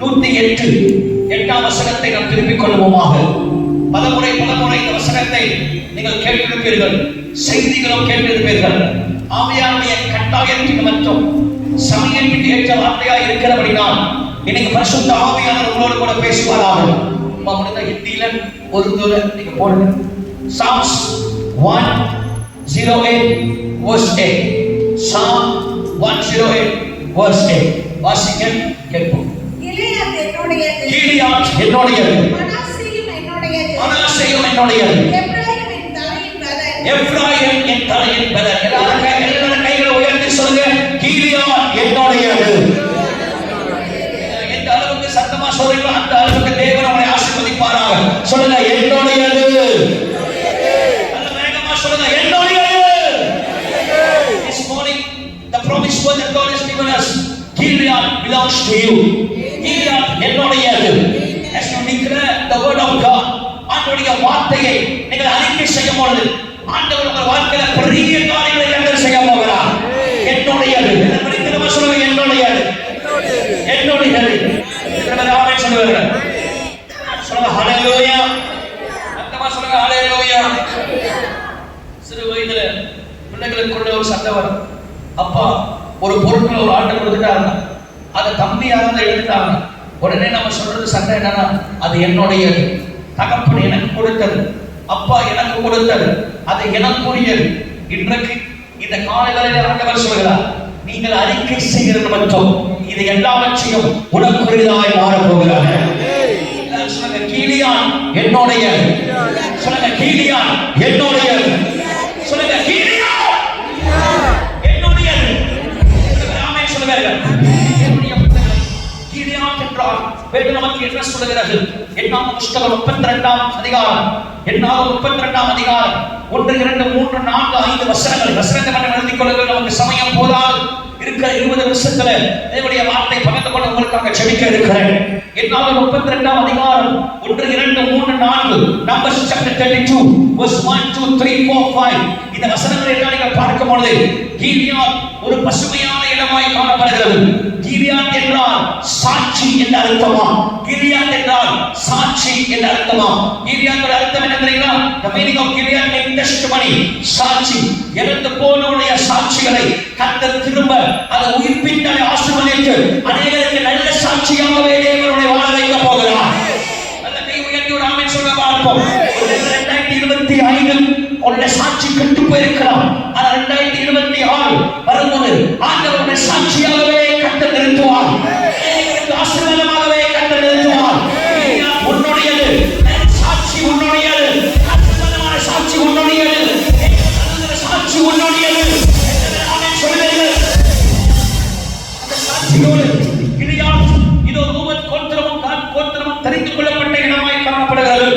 108 8ஆம் வசனத்தை நாம் திருப்பிக் கொள்வோமாக. பலமுறை இந்த வசனத்தை நீங்கள் கேட்டிருப்பீர்கள், செய்திகளும் கேட்டிருப்பீர்கள். ஆவியானுடைய கட்டாயத்தின் நிமித்தம் சமயத்திற்கு ஏற்ற வார்த்தையாய் இருக்கிறபடினால் இன்னைக்கு பரிசுத்த ஆவியானவர் உங்களோடு கூட பேசுவாராக. முடிந்த ஹிந்தியில ஒரு தூர நீங்க போடுங்க. Psalms 108 verse 8. Psalm 108 verse 8. வாசிக்க கேட்போம். கிலியாத் என்னுடையது, கிலியாத் என்னுடையது, மனாசேயும் என்னுடையது, எப்ராயிம் என் தலையின் பலன். எல்லாரும் கைகளை உயர்த்தி சொல்லுங்க, கிலியாத் என்னுடையது. எந்த அளவுக்கு சத்தமா சொல்றீங்களோ அந்த அளவுக்கு தேவன் உங்களை ஆசீர்வதிப்பாராக. சொல்லுங்க, என்னுடையது. நல்ல வேகமா சொல்லுங்க, என்னுடையது. This morning the promise word that God has given us, Gilead belongs to you. Gilead என்னுடையது. As you declare the word of God, ஆண்டவருடைய வார்த்தையை நீங்கள் அறிக்கை செய்யும் பொழுது ஆண்டவர் உங்கள் வாழ்க்கையில பெரிய காரியங்களை கண்டு செய்ய போகிறார். என்னுடையது. எப்படி திரும்ப சொல்லுங்க, என்னுடையது, என்னுடையது. ஆமென் சொல்லுங்க. சொல்லுங்க ஹalleluya. அந்தமா சொல்லுங்க ஹalleluya. சிறு வயதுல பிள்ளைகளுக்குள்ள ஒரு சண்டை வரும். அப்பா ஒரு பொருட்களை ஒரு ஆட்டை கொடுத்துட்டாங்க, அதை தம்பி யாராவது எடுத்துட்டாங்க. உடனே நம்ம சொல்றது சண்டை என்னன்னா, அது என்னுடையது. தகப்பன் எனக்கு கொடுத்தது, அப்பா எனக்கு கொடுத்தது, அது எனக்குரியது. இன்றைக்கு இந்த காலங்களில் ஆண்டவர் சொல்கிறார், நீங்கள் அறிக்கை செய்கிற நிமித்தம் இது எல்லாவற்றையும் உனக்குரியதாய் மாறப் போகிறார். சொல்லுங்க, கிலியாத் என்னுடையது. சொல்லுங்க, கிலியாத் என்னுடையது. சொல்லுங்க, கிலியாத் என்னுடையது. ஆமென் சொல்லுங்க. கிலியாத் என்றால் வேதம் நமக்கு என்ன சொல்கிறது? என்னாகும் புத்தகம் 32ஆம் அதிகாரம், என்னாகும் 32ஆம் அதிகாரம் 1 2 3 4 5 வசனத்தை மட்டும் எழுதிக் கொள்ளுங்கள். நமக்கு சமயம் போதால் இருக்கிற 20 வருஷத்துல தேவனுடைய வார்த்தை பகிர்ந்து கொள்ள உங்களுக்காக ஜெபிக்க இருக்கிறேன். என்னாகும் 32ஆம் அதிகாரம் 1 2 3 4 Numbers chapter 32 verse 1 2 3 4 5. இந்த வசனங்களை எல்லாம் நீங்கள் பார்க்கும் பொழுது கிலியாத் ஒரு பசுமையான இடமாய் காணப்படுகிறது. கிலியாத் என்றால் சாட்சி என்ற அர்த்தமா? கிலியாத் என்றால் சாட்சி என்ற அர்த்தமா? கிலியாத்தோட அர்த்தம் என்ன தெரியுமா? The meaning of Gilead means testimony, சாட்சி. இறந்து போனவருடைய சாட்சிகளை கர்த்தர் திரும்ப அதை உயிர்ப்பித்து ஆசீர்வதித்து அநேகருக்கு நல்ல சாட்சியாகவே தேவனுடைய வாழ வைக்க போகிறார். நல்ல கை உயர்த்தி ஒரு ஆமென் சொல்ல பார்ப்போம். 2025 உங்களுடைய சாட்சி கெட்டு போயிருக்கலாம், ஆனால் 2026 வரும்போது ஆண்டவருடைய சாட்சியாகவே கர்த்தர் நிறுத்துவார். ஆசீர்வாதமாகவே கர்த்தர் நிறுத்துவார். உன்னுடையது சாட்சி, உன்னுடையது அற்புதமான சாட்சி, உன்னுடையது சாட்சி, உன்னுடையது. ஆமென் சொல்லுங்கள். அந்த சாட்சியோடு கிலியாத் இதோ ரூபன் கோத்திரமும் காத் கோத்திரமும் தெரிந்து கொள்ளப்பட்ட இடமாய் காணப்படுகிறது.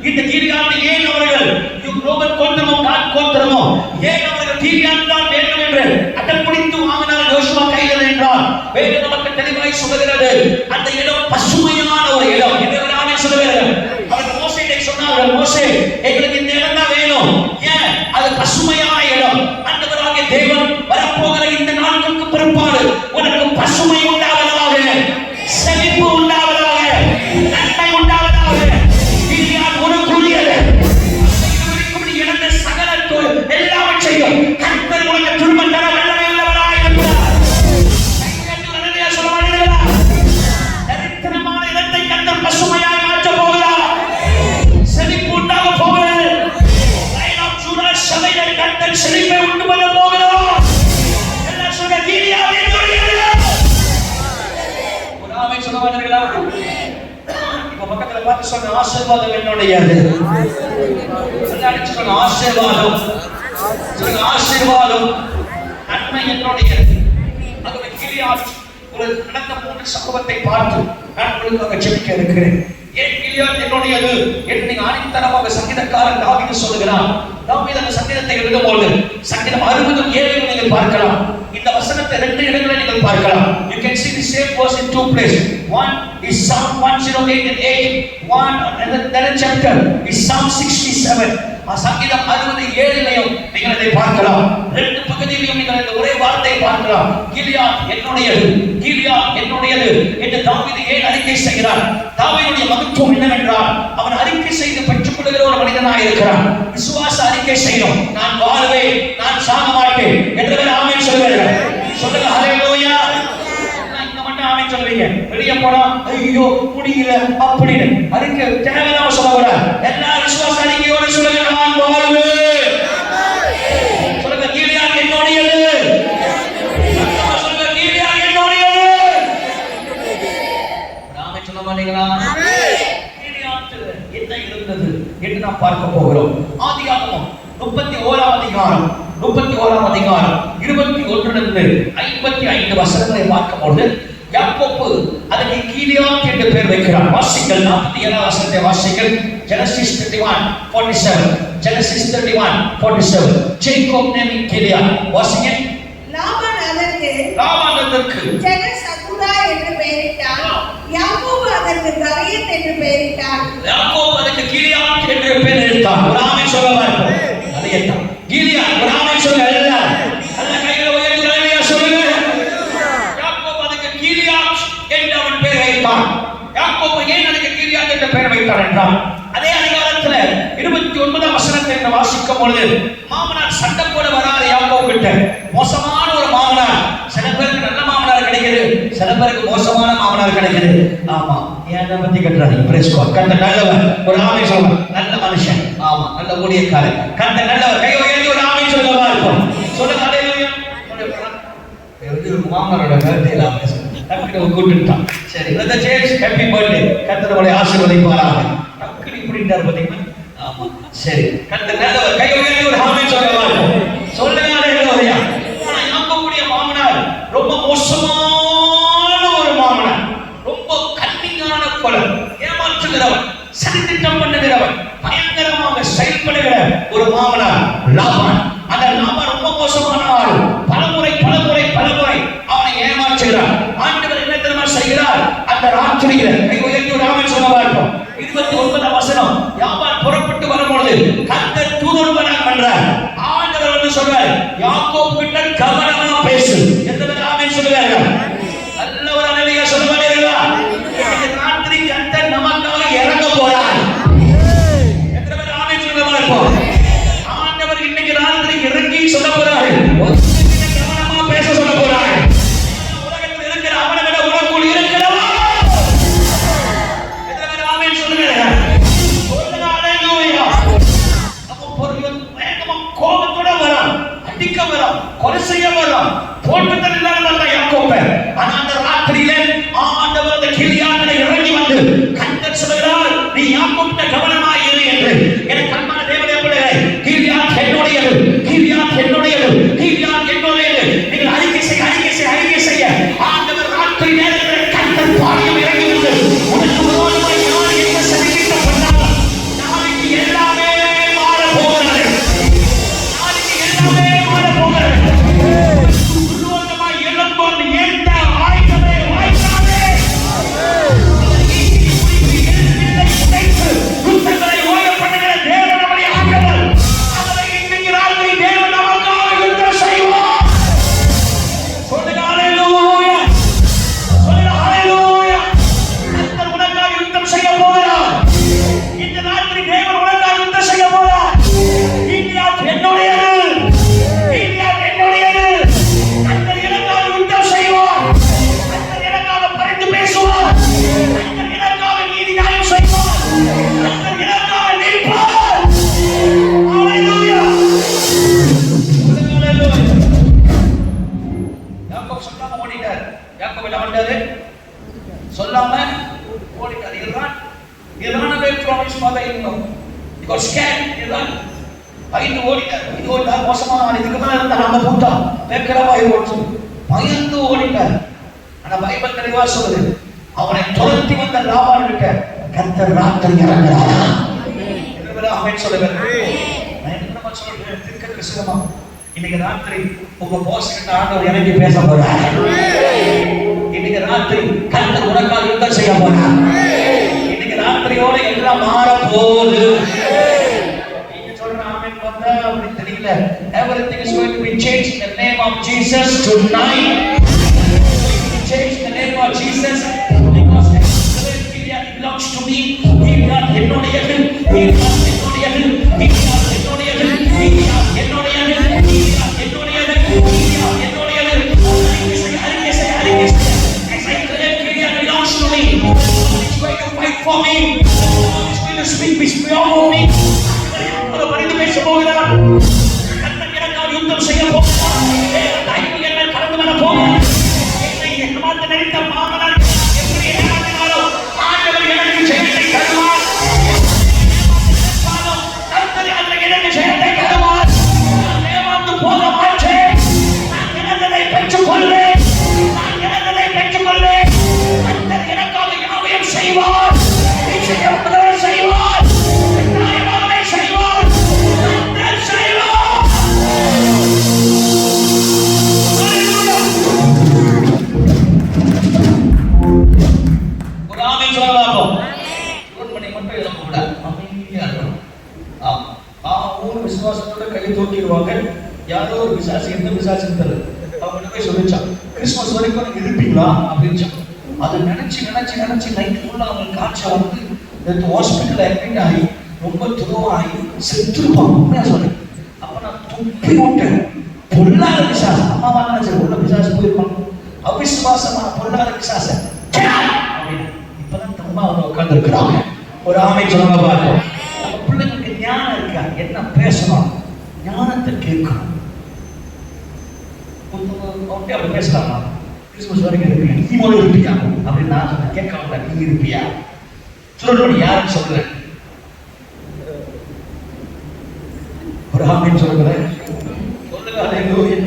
இந்த கிலியாத் ஏன் அவர்கள் ரூபன் கோத்திரமும் காத் கோத்திரமும் ஏன் அவர்கள் கிலியாத் தான் வேண்டும் என்று அடம் பிடித்து வாங்கினார் யோசுவா கையில் என்றால் வேதம் நமக்கு தெளிவாய் சொல்லுகிறது. அந்த இடம் பசுமையான ஒரு இடம். என்னவெல்லாம் சொல்லுகிறார்கள்? அவர்கள் மோசேயை சொன்னார்கள், மோசே எங்களுக்கு இந்த இடம் தான் வேணும். ஏன்? அது பசுமையான இடம். ஆண்டவராகிய தேவன் வரப்போகிற இந்த நாட்களுக்கு பிற்பாடு உனக்கு பசுமை உண்டாவதாக, செழிப்பு உண்டாவதாக, நன்மை உண்டாவதாக. கிலியாத் உனக்குரியது. இழந்த சகல எல்லாவற்றையும் கர்த்தர் உனக்கு திரும்ப தர வல்லமை உள்ளவராய் இருக்கிறார். தரித்திரமான இடத்தை கர்த்தர் பசுமையாய் மாற்றப் போகிறார். செழிப்பு உண்டாக போகிறது. லைன் ஆஃப் ஜூடா சபையிலே கர்த்தர் செழிப்பை உண்டு பண்ண போகிறார். எல்லாம் சொல்லுங்க, கிலியாத் என்னுடையது. ஒரு ஆமென் சொல்ல மாட்டீங்களா? இப்ப பக்கத்துல பார்த்து சொல்லுங்க, ஆசீர்வாதம் என்னுடையது. சொல்லுங்க, ஆசீர்வாதம். சொல்லுங்க, ஆசீர்வாதம் நன்மை என்னுடையது. அதுவே கிலியாத் ஒரு நடந்த 3 சம்பவத்தை பார்த்து நான் உங்களுக்காக ஜெபிக்க இருக்கிறேன். ஏன் கிலியாத் என்னுடையது என்று நீங்க ஆணித்தரமாக சங்கீதக்காரன் தாவீது சொல்லுகிறான். தாவீது அந்த சங்கீதத்தை எழுதும்போது சங்கீதம் 60:7 நீங்கள் பார்க்கலாம். இந்த வசனத்தை 2 இடங்களில் நீங்கள் பார்க்கலாம். You can see the same verse in 2 places. One is Psalm 108 and 8. One another chapter is Psalm 67. சங்கீதம் 67 நீங்கள் இதை பார்க்கலாம். 2 பகுதியிலும் நீங்கள் இந்த ஒரே வார்த்தையை பார்க்கலாம். கிலியாத் என்னுடையது, கிலியாத் என்னுடையது என்று தாவீது ஏன் அறிக்கை செய்கிறார்? தாவீதுடைய மகத்துவம் என்னவென்றால் அவன் அறிக்கை செய்து பெற்றுக் கொள்கிற ஒரு மனிதனாக இருக்கிறான். விசுவாச அறிக்கை செய்யணும். நான் வாழ்வேன், நான் சாக மாட்டேன் என்று ஆமென் சொல்லுவார்கள். சொல்லுங்க ஹல்லேலூயா. ஆமென் சொல்றீங்க. வெளிய போனா ஐயோ முடியல அப்படின்னு அதுக்கு தேவையில்லாம சொல்லக்கூடாது. எல்லா விசுவாச அறிக்கையோட சொல்லுங்க, நான் வாழ்வேன். சொல்லுங்க கிலியாத் என்னுடையது. சொல்லுங்க கிலியாத் என்னுடையது. ஆமென் சொல்ல மாட்டீங்களா? கிலியாத் என்ன இருந்தது என்று நாம் பார்க்க போகிறோம். ஆதியாகமம் 31ஆம் அதிகாரம் 21 55 வசனங்களை பார்க்கும்போது யாக்கோபு அதற்கு கிலியாத் என்று பெயர் வைக்கிறார். வாசிங்கள் 47ஆம் வசனத்தை வாசிங்கள். Genesis 31:47. Genesis 31:47. Jacob named Gilead. வாசிங்க. லாபான் அதற்கு ஜெகசகுதா என்று பெயரிட்டான். யாக்கோபு அதற்கு கரியத் என்று பெயரிட்டான். யாக்கோபு அதற்கு கிலியாத் என்று பெயரிட்டான். ஒரு ஆமென் சொல்ல பாருங்க. கரியத் கிலியாத் ஒரு ஆமென் சொல்ல எல்லாம். அல்ல கைகளை உயர்த்தி ஹல்லேலூயா சொல்லுங்க. யாக்கோபு அதற்கு கிலியாத் என்று அவன் பெயர் வைத்தான். யாக்கோபு ஏன் அதற்கு கிலியாத் என்று பெயர் வைத்தான் என்றால் அதே அதிகாரத்தில் 29ஆம் வசனத்தை வாசிக்கும் பொழுது மாமனார் சண்டை போட வராத யாக்கோபு கிட்ட மோசமான ஒரு மாமனார். சில பேருக்கு நல்ல மாமனார் கிடைக்குது, சில பேருக்கு மோசமான மாமனார் கிடைக்குது. ஆமா, ஏன் பத்தி கட்டுறாங்க. Praise God. கர்த்தர் நல்லவர். ஒரு ஆமென் சொல்லுங்க. நல்ல மனுஷன். ஆமா, நல்ல ஊழியக்காரர். கர்த்தர் நல்லவர். கை உயர்த்தி ஒரு ஆமென் சொல்லவா இருக்கும். சொல்லுங்க ஹல்லேலூயா. மாமனாரோட பர்த்டே ஆமென் சொல்லுங்க. டக்குனு கூட்டிட்டான். சரி பிரதர் ஜேம்ஸ் ஹேப்பி பர்த்டே. கர்த்தர் உங்களை ஆசீர்வதிப்பாராக. டக்குனு இப்படிட்டார் பாத்தீங்களா? ஆமா சரி. கர்த்தர் நல்லவர். கை உயர்த்தி ஒரு ஆமென் சொல்லவா இருக்கும். சொல்லுங்க ஹல்லேலூயா. ஆனா யாக்கோபுடைய மாமனார் ரொம்ப மோசமான ஒரு மாமனார். ரொம்ப கன்னிங்கான கொலன், ஏமாற்றுகிறவன், சதித்திட்டம் பண்ணுகிறவன், பயங்கரமாக செயல்படுகிற ஒரு மாமனார் லாபான். அந்த லாபான் ரொம்ப மோசமான ஆள். பலமுறை அவனை ஏமாற்றுகிறார். ஆண்டவர் என்ன தெரியுமா செய்கிறார்? அந்த ராத்திரியில கை உயர்த்தி ஒரு ஆமென் சொல்லவா இருக்கும். 29ஆம் வசனம். லாபான் புறப்பட்டு வரும்பொழுது கர்த்தர் தூதன் பண்றார். ஆண்டவர் வந்து சொல்றார், யாக்கோபு கிட்ட கவனமா பேசு. எத்தனை ஆமென் சொல்லுவார்கள்? நல்ல ஒரு ஹல்லேலூயா சொல்லுவார்களா? இந்த ராத்திரி கர்த்தர் நமக்காக இறங்க போறார். எத்தனை பேர் ஆமென் சொல்லுவா இருக்கும்? ஆண்டவர் இன்னைக்கு ராத்திரி இறங்கி சொல்ல போறார். கவனமா பேச சொல்ல போறார். உலகத்தில் இருக்கிற அவனை விட உனக்குள் இருக்கிறவா? எத்தனை பேர் ஆமென் சொல்லுவார்கள்? சொல்லுங்க ஹல்லேலூயா. நம்ம பொருள் வேகமா கோபத்தோட வரோம், அடிக்க வரோம், கொலை செய்ய வரோம், போட்டுதல் இல்லாம வந்த யாக்கோபு. ஆனா அந்த ராத்திரியில ஆண்டவர் அந்த கிலியாத்தை இறங்கி வந்து கர்த்தர் சொல்கிறார், நீ யாக்கோபுட்ட கவனமாய் இரு என்று. எனக்கு அன்பான தேவனுடைய பிள்ளைகளே, கிலியாத் என்னுடையது, கிலியாத் என்னுடையது, கிலியாத் என்னுடையது. நீங்கள் அறிக்கை செய்ய ஆண்டவர் ராத்திரி நேரத்தில் கர்த்தர் பாடியம் இறங்கி வந்து உனக்கு விரோதமாய் யார் என்ன சதித்திட்டம் பண்ணாலும் நாளைக்கு எல்லாமே மாற போகிறது. நாளைக்கு எல்லாமே மாற போகிறது. விரோதமாய் எழும்போது எந்த ஆயுதமே வாய்க்காதே. யுத்தங்களை ஓய பண்ணுகிற தேவன் நம்முடைய ஆண்டவர். அவரை இன்னைக்கு ராத்திரி தேவன் நமக்காக யுத்தம் செய்வார். சொல்லுங்க ஹல்லேலூயா. சொல்லுங்க ஹல்லேலூயா. கர்த்தர் உனக்காக யுத்தம் செய்ய போகிறார். இந்த ராத்திரி தேவன் உனக்காக யுத்தம் செய்ய போகிறார். கிலியாத் என்னுடையது, கிலியாத் என்னுடையது. கர்த்தர் எனக்காக யுத்தம் செய்வார். கர்த்தர் எனக்காக பரிந்து பேசுவார். கர்த்தர் எனக்காக நீதி நியாயம் செய்வார். கர்த்தர் எனக்காக நிற்பார். ஹல்லேலூயா. சொல்லுங்க ஹல்லேலூயா. யாக்கோபு சொல்லாம ஓடிட்டார். யாக்கோபு என்ன பண்ணாரு? சொல்லாம ஓடிட்டார். He ran away from his mother-in-law. He got scared. He ran. பயந்து ஓடிட்டார். இது ஒரு மோசமான ஆள். இதுக்கு மேல இருந்தா நம்ம பூட்டா பேக்கரவாய் ஓடுச்சு. பயந்து ஓடிட்டார். ஆனா பைபிள் தெளிவா சொல்லுது, அவனை துரத்தி வந்த லாபான் கிட்ட கர்த்தர் ராத்திரி இறங்குறாரா. என்ன ஆமென் சொல்லுங்க. நான் என்ன சொல்றேன்? தீர்க்கதரிசனமா இன்னைக்கு ராத்திரி உங்க பாஸ் கிட்ட ஆண்டவர் இறங்கி பேச போறார். இன்னைக்கு ராத்திரி கர்த்தர் உனக்காக யுத்தம் செய்ய போறார். இன்னைக்கு ராத்திரியோட எல்லாம் மாற போகுது. நீங்க சொல்ற of Jesus tonight. Change the name of Jesus because Gilead belongs to me. Gilead என்னுடையது. Gilead என்னுடையது. Gilead என்னுடையது. Gilead என்னுடையது. Gilead என்னுடையது. Gilead என்னுடையது. As I declare Gilead belongs to me. God is going to fight for me. God is going to speak before me. ஒரு பரிந்து பேச போகிறார். கர்த்தர் எனக்காக யுத்தம் செய்ய போகிறார். தைரியம் என்ன கடந்து வர போகிறார். என்னை ஏமாற்ற நினைத்த மாமனார் எப்படி ஏமாற்றினாரோ ஆண்டவர் எனக்கு ஜெயத்தை தருவார். கர்த்தர் எனக்கு ஜெயத்தை தருவார். நான் ஏமாந்து போக மாட்டேன். நான் இழந்ததை பெற்றுக் கொள்வேன். நான் இழந்ததை பெற்றுக் கொள்வேன். கர்த்தர் எனக்காக யாவையும் செய்வார். நிச்சயம் செய்வார். நியாயமாகவே செய்வார். கர்த்தர் செய்வார். ஒரு ஆமென் சொல்லலாம். ஒரு மணி மட்டும் எழுத கூடாது. அமைதியா இருக்கணும். ஊர் விசுவாசத்தோட கையை தூக்கிடுவாங்க. யாரோ ஒரு விசாசி எந்த விசாசின்னு தெரியல. அவங்க போய் சொல்லிச்சான், கிறிஸ்துமஸ் வரைக்கும் நீங்க இருப்பீங்களா அப்படின்னு. அது நினைச்சு நைட் ஃபுல்லா அவங்க காய்ச்சல் வந்து ஹாஸ்பிட்டல் அட்மிட் ஆகி ரொம்ப துருவாகி செத்துருப்பாங்க. உண்மையா சொல்றேன். அப்ப நான் துப்பி விட்டேன். பொல்லாத விசாசம் அம்மாவா நினைச்சேன். உள்ள விசாசம் போயிருப்பாங்க. அவிசுவாசமான பொல்லாத விசாசம் இப்பதான் அம்மா வந்து உட்கார்ந்து இருக்கிறாங்க. ஒரு ஆமென் சொல்லுங்க பார்ப்போம். பிள்ளைங்களுக்கு ஞானம் இருக்கா? என்ன பேசணும்? ஞானத்தை கேட்கணும். அப்படி பேசலாமா? கிறிஸ்துமஸ் வரைக்கும் இருப்பியா? நீ முதல்ல இருப்பியா அப்படின்னு நான் சொன்னேன். கேட்க மாட்டேன். நீ இருப்பியா? சொல்லணும். யாருன்னு சொல்றேன். ஒரு ஆமென் சொல்லுகிறேன். சொல்லுங்க அல்லேலூயா.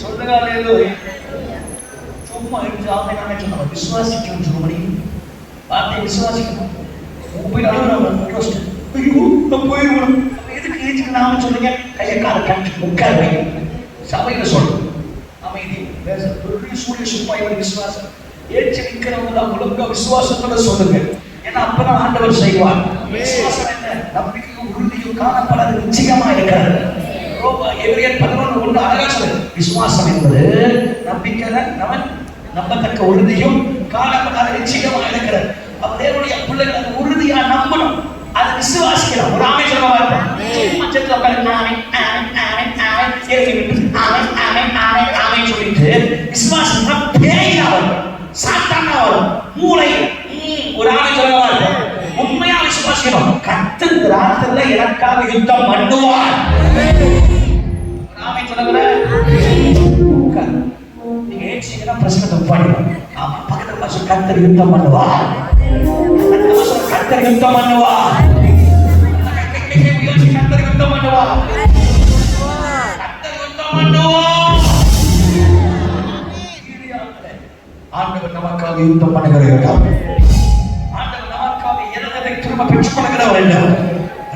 சொல்லுங்க அல்லேலூயா. சும்மா இருந்து ஆமென் ஆமென் சொன்னா விசுவாசிக்கணும். சொல்லுங்க. வார்த்தை விசுவாசிக்கணும். போய் அழுகிறவங்க ட்ரஸ்ட். ஐயோ நான் போயிடுவேன். எதுக்கு நாம சொல்லுங்க. கையை கால கட்டி உட்கார வைங்க. சபையில சொல்லணும். அமைதி பேச பெரிய சூரிய சும்மாய் விசுவாசம் ஏற்றி நிற்கிறவங்க தான் ஒழுங்கா விசுவாசத்தோட சொல்லுங்க. ஏன்னா அப்பதான் ஆண்டவர் செய்வார். விசுவாசம் என்ன? நம்பிக்கையும் உறுதியும் காணப்படாத நிச்சயமா இருக்கிறது. எபிரேயர் 11:1 அழகா சொல்லுது. விசுவாசம் என்பது நம்பிக்கை அவன் நம்பத்தக்க உறுதியும் காணப்படாத நிச்சயமா இருக்கிறது. அப்ப தேவனுடைய பிள்ளைகள் அது உறுதியா நம்பணும். அதை விசுவாசிக்கலாம். ஒரு ஆமென் சொல்ல வார்த்தை. மச்சத்துல உட்கார்ந்து ஆமென் ஆமென் ஆமென் ஆமென் இறங்கி ஆமென் ஆமென் ஆமென் ஆமென் சொல்லிட்டு விசுவாசம்னா பேயா வரும். சாத்தானா வரும். மூளை ஒரு ஆமென் சொல்ல வார்த்தை. உண்மையா விசுவாசிக்கணும். கர்த்தர் ராத்திரில எனக்காக யுத்தம் பண்ணுவார். ஒரு ஆமென் சொல்லுங்க. நீங்க ஏசிங்கன்னா பிரச்சனை பாடுங்க. ஆமா பக்கத்துல பாச கர்த்தர் யுத்தம் பண்ணுவார். கர்த்தர் யுத்தம் பண்ணுவார். கர்த்தர் யுத்தம் பண்ணுவார். கர்த்தர் யுத்தம் பண்ணுவார். ஆண்டவர் நமக்காக யுத்தம் பண்ணுகிறவர். ஆண்டவர் நமக்காக இழந்ததை திரும்ப பெற்றுக் கொள்கிறவர் அல்ல.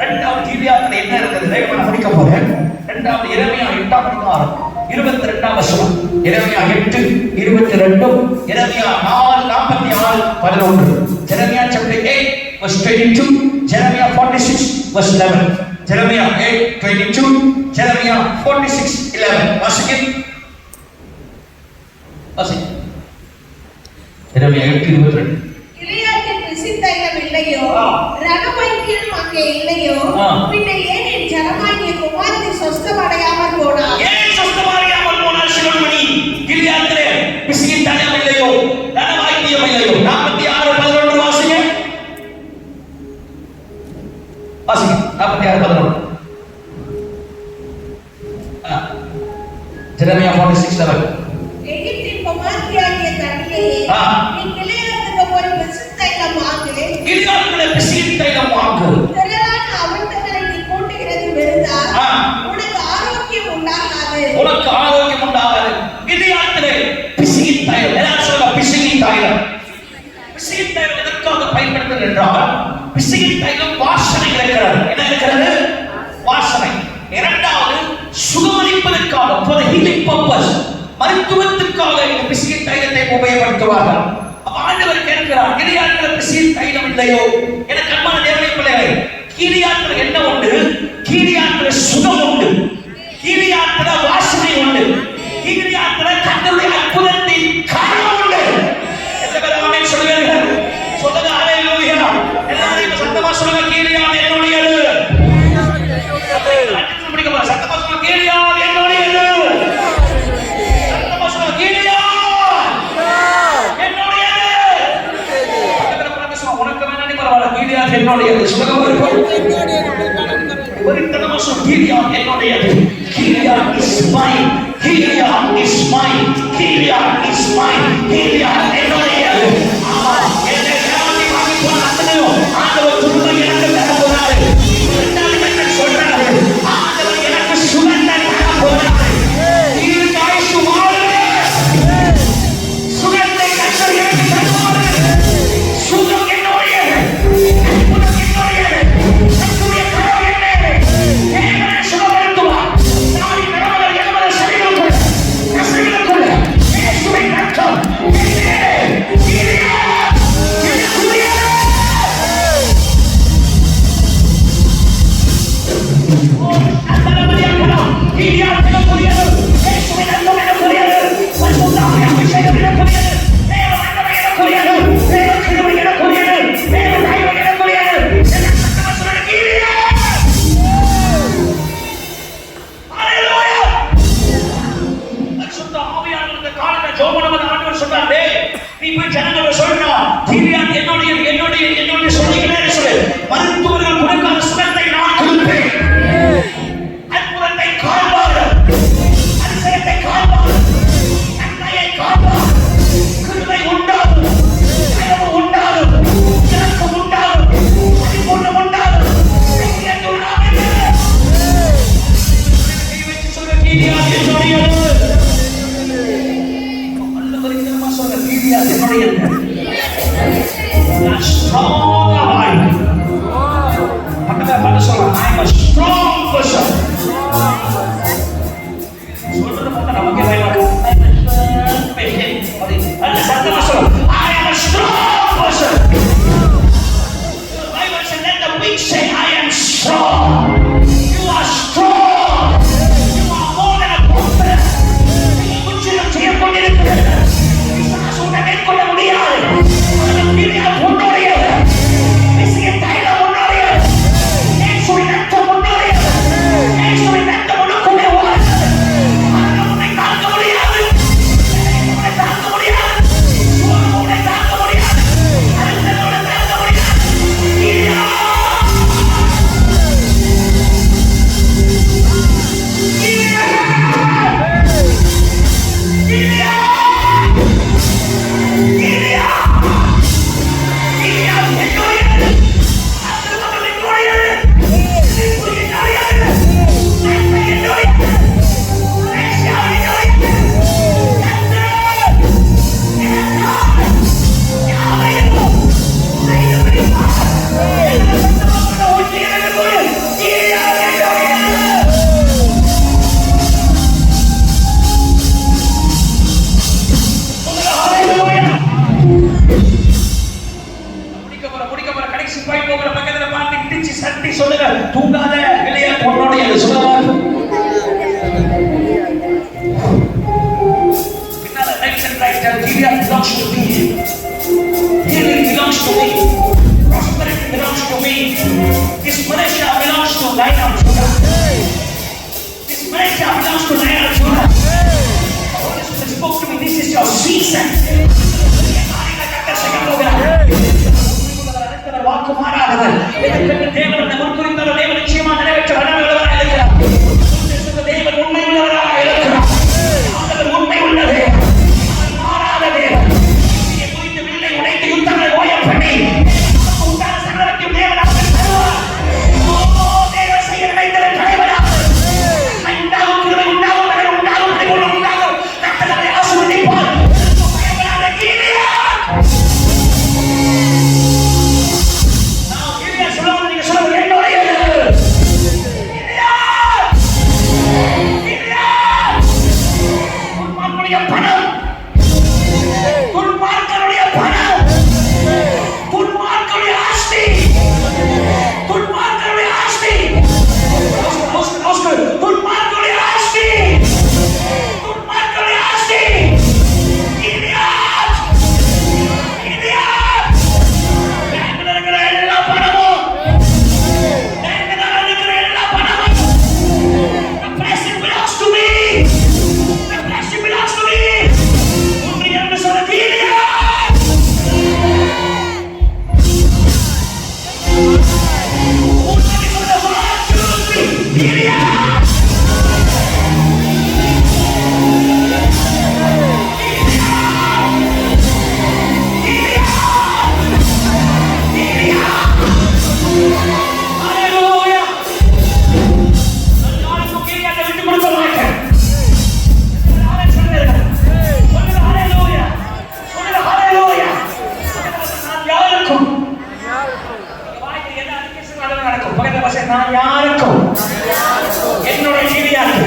இரண்டாவது கீலியாத்தில் என்ன இருந்தது? நான் முடிக்க போறேன். இரண்டாவது எரேமியா 8:22 22 வசனம். எரேமியா 8:22, எரேமியா 4:46-11. Jeremiah chapter 8 verse 22, Jeremiah 46 verse 11. Jeremiah 8:22, Jeremiah 46:11. வாசிங்க. Jeremiah 8:22. கிலியாதில் பிசித்தைலம் இல்லையோ, ரணவைத்தியம் அங்கே இல்லையோ, பின்ன ஏன் என் ஜனமாகிய குமாரத்தை சொஸ்தமடையாமல் போனார்? ஏன் சொஸ்தமடையாமல் போனார்? சிவமணி கிலியாதிலே பிசித்தைலம் இல்லையோ, ரணவைத்தியம் இல்லையோ. 46:11 வாசிங்க. வாசிங்க 46:11. Jeremiah 46:11. எகிப்தின் குமாரத்தியாகிய தன்னிலேயே நீ கிலியாதுக்கு போய் பிசித்தைலம் வாங்கு. கிலியாதிலே பிசித்தைலம் வாங்கு. திரளான அவர்களை நீ கூட்டுகிறது விருதா. உனக்கு ஆரோக்கியம் உண்டாகாது. உனக்கு ஆரோக்கியம் உண்டாகாது. கிலியாதிலே பிசித்தைலம். எல்லாரும் சொல்லுங்க பிசித்தைலம். பிசித்தைலம் எதற்காக பயன்படுத்துகிறது என்றால் பிசித்தைலம் வாசனை இருக்கிறது. என்ன இருக்கிறது? வாசனை. இரண்டாவது சுகமளிப்பதற்காக, for the healing purpose, மருத்துவத்திற்காக இந்த பிசின் தைலத்தை உபயோகப்படுத்துவார்கள். ஆண்டவர் கேட்கிறார், கிலியாதில் பிசின் தைலம் இல்லையோ? எனக்கு அன்பான தேவனுடைய பிள்ளைகளே, கிலியாதில் என்ன உண்டு? கிலியாதில் சுகம் உண்டு. கிலியாதில் வாசனை உண்டு. கர்த்தருடைய அற்புதத்தின் காரணம் உண்டு. எத்தனை பேர் ஆமென் சொல்லுவீர்கள்? சொல்லுங்க ஹalleluya. எல்லாரும் இப்ப சத்தமா சொல்லுங்க, கீலியாத் என்னுடையது. அடிச்சு பிடிக்க போற சத்தமா சொல்லுங்க, கீலியாத் என்னுடையது. சத்தமா சொல்லுங்க, கீலியாத் என்னுடையது. பக்கத்துல பார்த்து சொல்லுங்க, உனக்கு வேணானே பரவாயில்லை, கீலியாத் என்னுடையது. சொல்லுங்க ஒரு தடவை சொல்லுங்க, கீலியாத் என்னுடையது. Gilead is mine. Gilead is mine. Gilead is mine. Gilead என்னுடையது. ஆமா, என்னை யாரை வாங்கி போனாங்களோ ஆண்டவர் துன்பை எனக்கு தர போறாரு. இரண்டாவது என்ன சொல்றாரு? ஆண்டவர் எனக்கு சுகத்தை தர போறாரு. தீர்க்காயுசு வாழ்வே. சுகத்தை கர்த்தர் எனக்கு தருவாரு. சுகம் என்னுடையது. அற்புதம் என்னுடையது. கர்த்தருடைய கரம் என்னுடையது. தேவனை சுகப்படுத்துவார். மருத்துவர்கள் கொடுக்காத சுகத்தை நான் கொடுப்பேன். அற்புதத்தை காண்பார், அதிசயத்தை காண்பார், நன்மையை காண்பார். கிருபை உண்டாகும், தயவு உண்டாகும், இரக்கம் உண்டாகும், பரிபூர்ணம் உண்டாகும். கீலியாத் என்னுடையது. நல்ல பரிசுத்தமா சொல்ற, கீலியாத் என்னுடையது. Strong life. What is I am a strong person. I am a strong person. The Bible says, let the weak say, I am strong. You are strong. You are more than a conqueror. தூங்காத வெளியே பொண்ணோடைய சொல்லுவார். பின்னால right and right Gilead belongs to me. Healing belongs to me. Prosperity belongs to me. This Malaysia belongs to Lion of Judah. This Malaysia belongs to Lion of Judah. The Holy Spirit spoke to me. This is your season. வாக்கு மாறாதவர். எதற்கு தேவன் முன்குறித்தவர் தேவன் நிச்சயமா நிறைவேற்ற வல்லவராக இருக்கிறார். தேவன் உண்மை உள்ளவராக இருக்கிறார். ஆண்டவர் உண்மை உள்ளது. மாறாத தேவன். நீ குறித்து வில்லை உடைத்து யுத்தங்களை ஓய பண்ணி உண்டான சகலத்தையும் தேவன் அவர்கள் தருவார். தேவன் செய்ய நினைத்ததை தலைவராக உண்டாகும், கிருபை உண்டாகும், மகன் உண்டாகும், பரிபூர்ணம் உண்டாகும். கர்த்தரை ஆசீர்வதிப்பார். பயப்படாத கீலியாத். நான் யாருக்கும் என்னுடைய கீழியாத்தை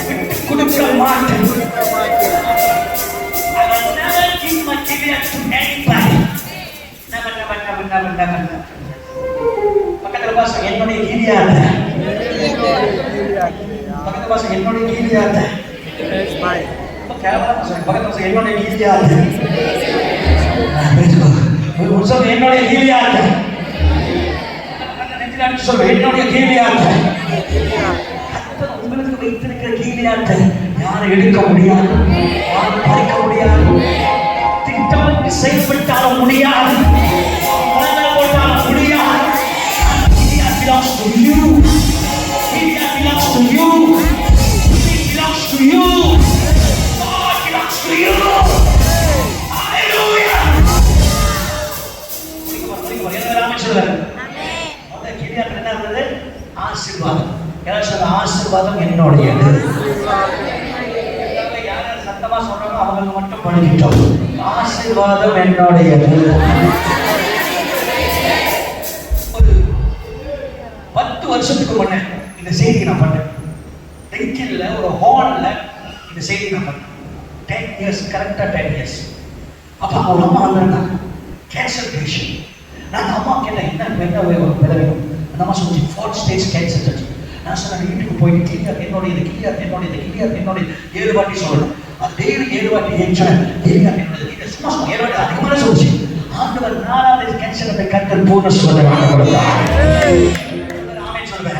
விட்டு கொடுக்க மாட்டேன். I will never give my Gilead to anybody. Never. பக்கத்துல பாச என்னுடைய கீழியாத்தை, பக்கத்துல பாச என்னுடைய கீழியாத்தை, பக்கத்துல பாச என்னுடைய கீழியாத்தை, என்னுடைய கீழியாத்தை, சொல்ற என்னுடைய கீழியாத்தை. உங்களுக்கு வைத்திருக்கிற கீழியாத்தை யாரும் எடுக்க முடியாது, யாரும் பறிக்க முடியாது, திட்டமிட்டு செயல்பட்டாலும் முடியாது, போட்டாலும் முடியாது. Gilead belongs to you. Gilead belongs to you. It belongs to you. God belongs to you. Hallelujah. என்ன ராமன் சொல்றாரு? அந்த கிலியாத் என்ன இருந்தது? ஆசீர்வாதம். யார் சொல்ற ஆசீர்வாதம் என்னுடையது. யார் சத்தமா சொல்றாங்களோ அவங்க மட்டும் படிக்கிட்டோம். ஆசீர்வாதம் என்னுடையது. ஒரு 10 வருஷத்துக்கு முன்ன இந்த செய்தி நான் பண்ணேன். டெங்கில்ல ஒரு ஹால்ல இந்த செய்தி நான் பண்ணேன். 10 years, கரெக்டா 10 years. அப்ப அவங்க அம்மா வந்தாங்க, கேன்சர் பேஷண்ட். நான் அம்மா கேட்டேன், என்ன வேணும்? அந்த அம்மா சொல்லி 4 ஸ்டேஜ் கேன்சர். நான் சொன்னேன், வீட்டுக்கு போயிட்டு கிளியர் என்னுடைய 7 வாட்டி சொல்லணும். அது டெய்லி 7 வாட்டி ஏன் என்னுடைய சும்மா 7 வாட்டி அதிகமான சொல்லிச்சு. ஆண்டவர் 4வது கேன்சர் கர்த்தர் பூர்ண சுகத்தை வாங்க கொடுத்தார். ஆமென் சொல்லுங்க.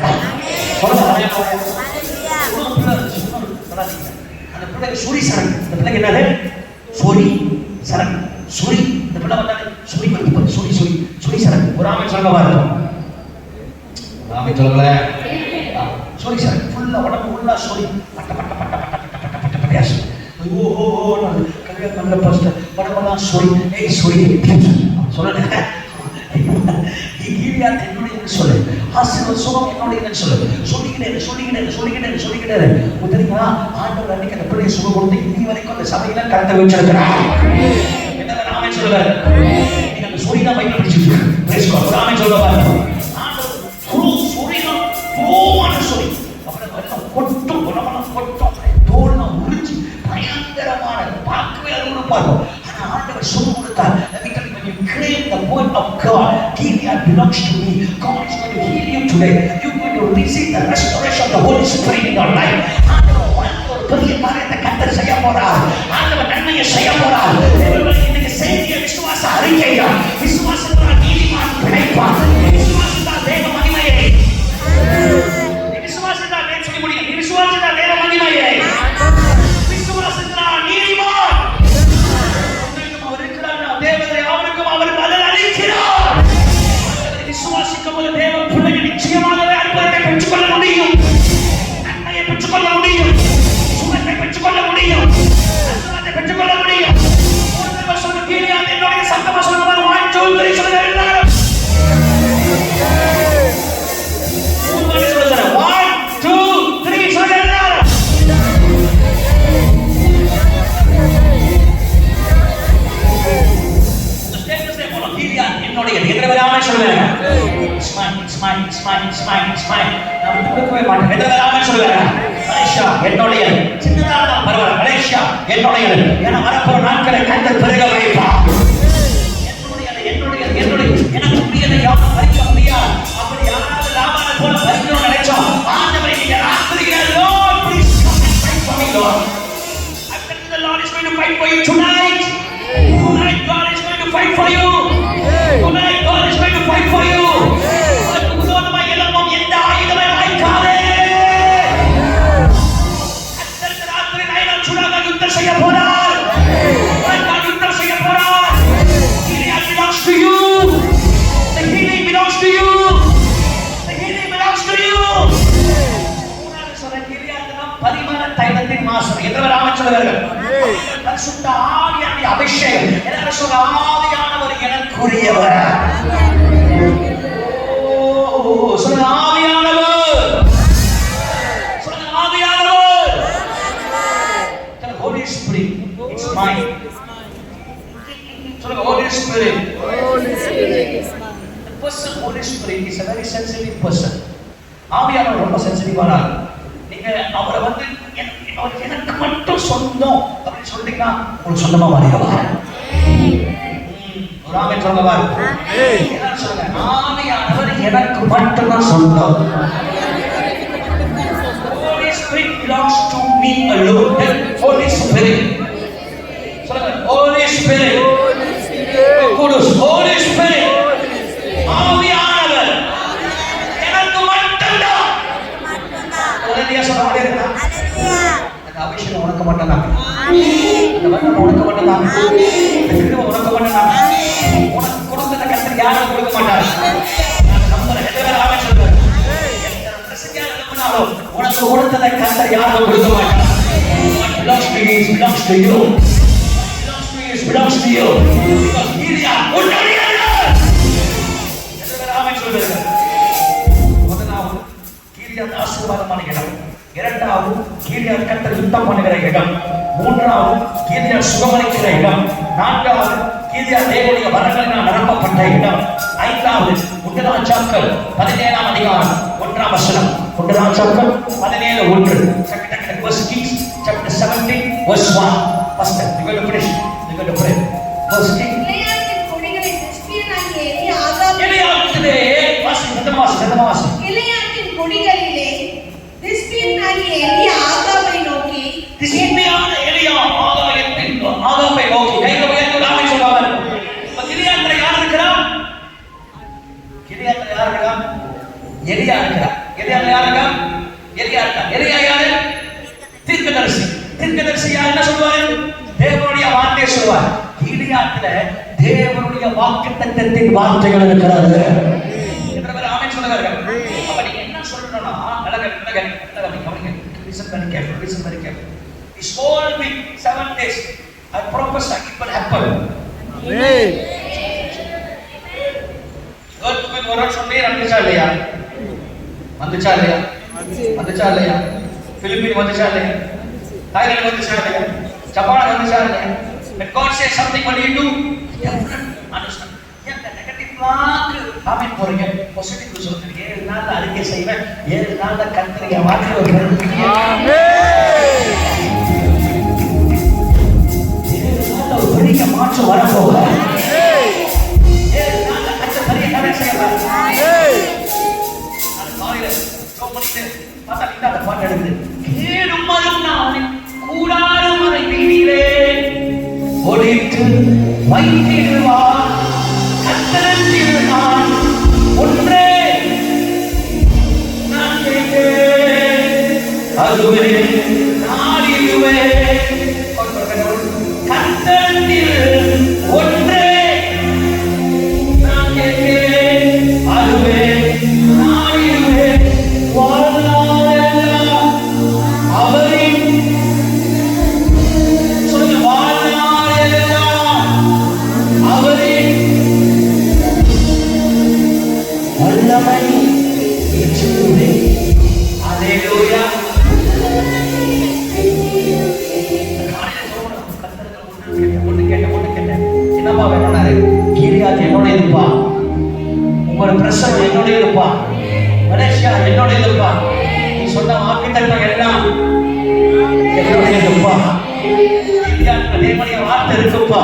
அந்த பிள்ளைக்கு சூரி சரண். அந்த பிள்ளைக்கு என்னது? சூரி சரண். சூரி. இந்த பிள்ளை வந்தாலே சூரி வந்து சூரி சரண். ஒரு ஆமென் சொல்லுங்க பாருங்க. ஆமென் சொல்லுங்க. சூரி சரண். ஃபுல்லா உடம்பு ஃபுல்லா சூரி. பட்ட ஓ கல்யாணம் பண்ண ஃபர்ஸ்ட் உடம்பெல்லாம் சூரி. சூரி சொல்லுங்க. கீழியாத் என்னுடையது சொல்லு. ஆசீர்வாத சுகம் என்னுடையதுன்னு சொல்லு. சொல்லிக்கிட்டே தெரியுங்களா? ஆண்டவர் அன்னைக்கு அந்த பிள்ளையை சுகம் கொடுத்து இன்னி வரைக்கும் அந்த சபையில கருத்தை வச்சிருக்கிறார். என்ன ராமே சொல்லுவாரு, நீங்க அந்த சூரியனா பைபிள் படிச்சுட்டு பேசுவா. ராமே சொல்லுவாரு, ஆண்டவர் சூரியனா போவான சொல்லி அப்புறம் கொட்டும் தோல்னா உரிச்சு பயங்கரமான பார்க்கவே அருவருப்பாரு. ஆனா ஆண்டவர் சுகம் கொடுத்தார். When you claim the word of God, Gilead belongs to me. God is going to heal you today. You're going to receive the restoration of the Holy Spirit in your life. ஆண்டவர் ஒரு பெரிய காரியத்தை கர்த்தர் செய்ய போறார். ஆண்டவர் நன்மையை செய்ய போறார். இன்னைக்கு செய்திய விசுவாச அறிக்கையா, விசுவாசத்தால் நீதிமான் பிழைப்பான். விசுவாசத்தால் தேவ மகிமையை, விசுவாசத்தால் தேவ சொல்லி முடியும். விசுவாசத்தால் தேவ மகிமையை, விசுவாசத்தால் நீதிமான் விசுவாசிக்கும்போது தேவ பிள்ளைகள் நிச்சயமாகவே அற்புதத்தை பெற்றுக்கொள்ள முடியும், நன்மையை பெற்றுக்கொள்ள முடியும், சுகத்தை பெற்றுக்கொள்ள முடியும், அற்புதத்தை பெற்றுக்கொள்ள முடியும். கீழியாத் என்னுடைய சத்தமா சொல்லுவாங்க. 1 2 3 சொல்லுங்க எல்லாரும். 1 2 3 சொல்லுங்க எல்லாரும். இந்த ஸ்டேட்டஸ்ல போல கீழியாத் என்னுடைய எதிரவராம சொல்லுங்க. ஸ்மைல் நான் கொடுக்கவே மாட்டேன். எதிரவராம சொல்லுங்க. மலேசியா என்னுடைய சின்னதா தான் பரவாயில்ல. மலேசியா என்னுடைய என வரப்போற நாட்களை கர்த்தர் பெருக வைப்பார். என்னுடைய எனக்கு புரியதை யாரும் பறிக்க முடியாது. அப்படி யாராவது லாபான போல பறிக்கணும்னு நினைச்சோம், ஆண்டவரை நீங்க ராத்திரியில Lord please come and fight for me Lord. I tell you the Lord is going to fight for you tonight. Tonight God is going to fight for you. Tonight God is going to fight for you. விரோதமாய் எழும்பும் எந்த ஆயுதமே வாய்க்காதே. கர்த்தர் ராத்திரி நைனா சுடாக யுத்தம் செய்ய போறார். யுத்தம் செய்ய போறார். Gilead belongs to you. The healing belongs to you. The healing belongs to you. மூணாவது சொல்ற கிலியாத்னா பரிமள தைலத்தின் வாசனை. எதிரவராம சொல்லுவார்கள். பரிசுத்த ஆவியானவருடைய அபிஷேகம். எல்லாரும் சொல்ற ஆவியானவர் எனக்குரியவர். சொல்லுங்க ஆவியானவர். சொல்லுங்க ஆவியானவர். The Holy Spirit, it's mine. சொல்லுங்க Holy Spirit. person Holy Spirit is a very sensitive person. ஆவியானவர் ரொம்ப சென்சிட்டிவான ஆள். நீங்க அவரை வந்து அவர் எனக்கு மட்டும் சொந்தம் அப்படின்னு சொல்லிட்டீங்கன்னா உங்களுக்கு சொந்தமா மாறிடுவா. ஒரு ஆமென் சொல்லுங்க பாருங்க. என்ன சொல்லுங்க? ஆவியானவர் எனக்கு மட்டும்தான் சொந்தம். Holy Spirit belongs to me alone. Holy Spirit. சொல்லுங்க Holy Spirit. Kudus Holy Spirit. ஆவியானவர் எனக்கு மட்டும்தான். ஹalleluya சொல்ல முடியுமா? அந்த அபிஷேகம் உனக்கு மட்டும்தான். அந்த வல்லமை உனக்கு மட்டும்தான். இந்த கிருபை உனக்கு மட்டும்தான். உனக்கு கொடுத்தத கர்த்தர் யாரும் கொடுக்க மாட்டார். நம்ம எல்லாரும் ஆமென் சொல்லுங்க. உனக்கு கொடுத்ததை கர்த்தர் யாரும் கொடுக்க மாட்டார். What belongs to you belongs to you. What belongs to you belongs to you. Because Gideon உன்னுடையது. எல்லாரும் ஆமென் சொல்லுங்க. முதலாவது கீரியாத் ஆசீர்வாதமான இடம். இரண்டாவது கீரியாத் கர்த்தர் யுத்தம் பண்ணுகிற இடம். மூன்றாவது கீரியாத் சுகமளிக்கிற இடம். நான்காவது கீரியாத் தேவனுடைய வரங்களினால் நிரப்பப்பட்ட இடம். ஐந்தாவது ஒன்றாச்சாக்கள் 17ஆம் அதிகாரம் 1ஆம் வசனம். ஒன்றாச்சாக்கள் 17:1. First Kings chapter 17 verse 1. First you going to finish. You going to pray. First Kings. கிளையாத்தின் கொடிகளை திஸ்பியனாகிய எலியாகாபிலே வாசி. கிளையாத்தின் கொடிகளிலே திஸ்பியனாகிய எலியாகாபை நோக்கி திஸ்பியான எலியா ஆகாபை நோக்கி கையில உயர்த்தி ஆமென் சொல்லுவாங்க. கிளையாத்ல யார் இருக்கா? கிளையாத்ல யார் இருக்கா? எலியா இருக்கா. எலியால யார் இருக்கா? எலியா இருக்கா. எலியா யாரு? தீர்க்கதரிசி. தீர்க்கதரிசி யார் என்ன சொல்வாரு? தேவனுடைய வார்த்தையை சொல்வார். கிளையாத்ல தேவனுடைய வாக்குத்தத்தத்தின் வார்த்தைகள் இருக்கிறது. எத்தனை பேர் ஆமென் சொல்லுவாங்க? அப்ப நீங்க என்ன சொல்லணும்னா கவனிங்க. Listen very carefully. This whole week 7 days I prophesy it will happen. earthquake வர சொன்னே வந்துச்சா இல்லையா? பிலிப்பீன் வந்துச்சா இல்லையா? தாய்லாந்து வந்துச்சா இல்லையா? ஜப்பான் வந்துச்சா இல்லையா? When God says something, what do you do? Understand? இந்த நெகட்டிவ் வாக்கு ஆமென் போறீங்க. பாசிட்டிவ் சொல்றீங்க. 7 நாள்ல அறிக்கை செய்வேன். 7 நாள்ல கர்த்தருடைய வாக்கு வரும். ஆமென். 7 நாள்ல ஒரு பெரிய மாற்றம் வர போகுது. 7 நாள்ல கர்த்தர் பெரிய காரியம் செய்வார். ஆமென். நான் காலையில கோமணிட்டு பார்த்தா இந்த பாட்டு எடுத்து கேடுமலும் நான் கூடாரம் அறை வீடிலே ஒளித்து வைத்திடுவார். கர்த்தரில் நான் ஒன்றே நான் கேட்டேன், அதுவே நாடிடுவேன். கர்த்தரில் ஒன்றே நான் கேட்டேன், அதுவே நாடிடுவேன். வாழ்நாளெல்லாம் அவரின் சொல்லுங்க, வாழ்நாளெல்லாம் அவரின் வல்லமை ஏற்றுவேன். அல்லேலூயா. ஒண்ணு கேட்டேன். என்னப்பா வேணும்னாரு? கீரியாத் என்னோட இருப்பா, உங்களோட பிரசவம் என்னோட இருப்பா, மலேசியா என்னோட இருப்பா, நீ சொன்ன வாக்குத்தத்தம் எல்லாம் என்னோட இருப்பா. கீரியாத்ல தேவனுடைய வார்த்தை இருக்குப்பா.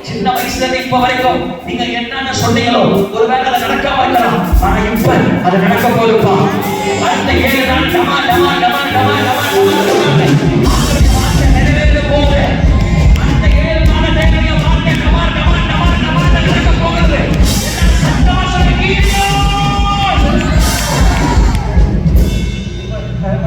சின்ன வயசுல இருந்து இப்ப வரைக்கும் நீங்க என்னென்ன சொன்னீங்களோ ஒருவேளை அது நடக்காம இருக்கலாம், ஆனா இப்ப அது நடக்க போகுதுப்பா. அடுத்த 7 நாள் டமா டமா டமா டமா டமா நிறைவேற போகுது. அடுத்த 7 நாள் தேவனுடைய வார்த்தை டமா டமா டமா டமா நடக்க போகுது. சத்தமா சொல்லுங்க,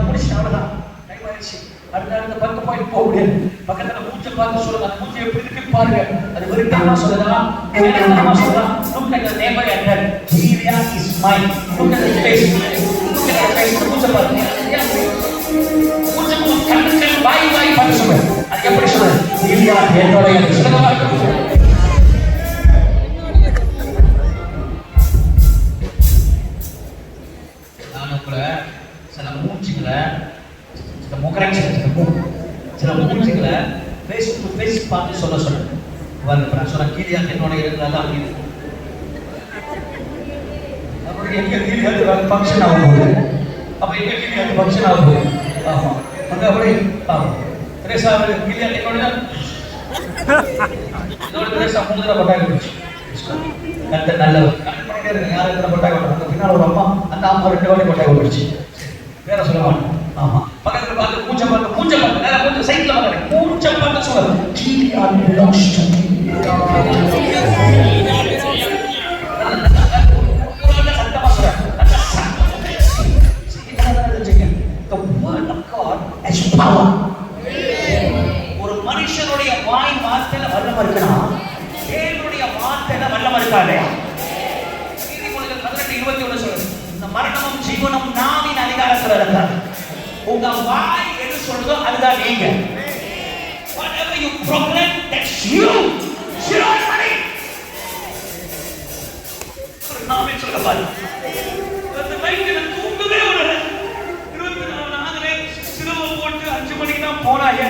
முடிச்சுதான் டைமாயிடுச்சு. அடுத்த 10 பாயிண்ட் போக முடியாது. பக்கத்துல மூச்சை பார்த்து சொல்லுங்க, அந்த மூச்சை எப்படி இருக்கு பாருங்க. அது வெறுத்தமா சொல்லுதா, நேரமா சொல்லுதா? Look at the neighbor and tell, Syria is mine. Look at the face. Look at the face. மூச்சை பாருங்க. மூச்சை கண்ணு வாய் வாய் பார்த்து சொல்லுங்க. அது எப்படி சொல்லுது? Syria என்னோட சொல்லுங்க. நான் கூட சில மூச்சுகளை ஃபேஸ் டு ஃபேஸ் பார்த்து சொல்ல. நான் சொன்ன கீரியாத் என்னோட இருக்கிறதா எங்க கீழே ஃபங்க்ஷன் ஆகும் போது அப்ப எங்க கீழே ஃபங்க்ஷன் ஆகும் போது ஆமா அங்க அப்படி ஆமா திரேசா கீழே இதோட திரேசா மூணு பட்டாய் போச்சு கத்த நல்லவர் கணக்கு பண்ணிட்டே இருக்கு யார் எத்தனை பட்டாய் போட்டாங்க பின்னால் ஒரு அம்மா அந்த அம்மா 2 வாட்டி பட்டாய் போட்டுச்சு வேற சொல்ல மாட்டேன் ஆமா பக்கத்துல பார்த்து பூஞ்சை பார்த்து நேரா கொஞ்சம் சைட்ல பார்க்கறேன் பூஞ்சை பார்த்து சொல்றேன் கீழே belongs to me சத்தமா சொல்றேன் the word of God has power ஒரு மனுஷனுடைய வாய் வார்த்தையில வல்லமை இருக்குன்னா தேவனுடைய வார்த்தையில வல்லமை இருக்காதே நீதிமொழிகள் 18:21 சொல்லுது இந்த மரணமும் ஜீவனும் நாவின் அதிகாரத்துல இருக்காது உங்க வாய் எது சொல்றதோ அதுதான் நீங்க whatever you proclaim that's you சிரோமணி நாமே சொல்ல பாரு அந்த லைட்ல தூங்கவே விடல 24 நாங்களே சிரம போட்டு 5 மணிக்கு தான் போனாங்க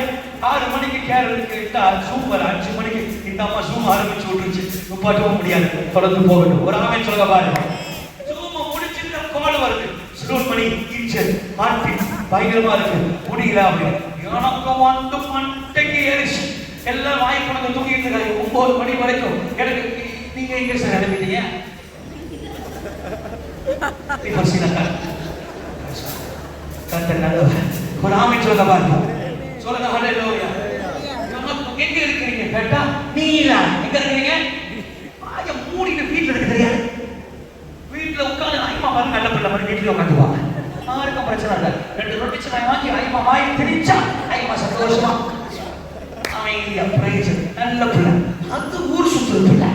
6 மணிக்கு கேரளுக்கு இட்டா ஜூம் வர 5 மணிக்கு இந்த அம்மா ஜூம் ஆரம்பிச்சு விட்டுருச்சு நிப்பாட்டவும் முடியாது தொடர்ந்து போகட்டும் ஒரு ஆமே சொல்ல பாரு ஜூம் முடிச்சுட்டு கால் வருது சிரோமணி டீச்சர் மார்ட்டின் பயங்கரமா இருக்கு முடியல அப்படின்னு எனக்கு வந்து மண்டைக்கு ஏறிச்சு எல்லாம் வாய் பணத்தை தூக்கிட்டு இருக்காங்க 9 மணி வரைக்கும் எனக்கு நீங்க எங்க சார் அனுப்பிட்டீங்க ஒரு ஆமை சொல்ல பாருங்க சொல்லுங்க ஹல்லேலூயா எங்க இருக்கிறீங்க கேட்டா நீலா எங்க இருக்கிறீங்க ஆய மூடிட்டு வீட்டுல இருக்க தெரியாது வீட்டுல உட்கார்ந்து ஐமா பாருங்க நல்ல பிள்ளை மாதிரி வீட்டுல உட்காந்துவாங்க யாருக்கும் பிரச்சனை இல்லை 2 ரொட்டி சாய் வாங்கி ஐமா வாய் திரிச்சா ஐமா சந்தோஷமா அமைதியா பிரைஸ் நல்ல பிள்ளை அது ஊர் சுற்றுற பிள்ளை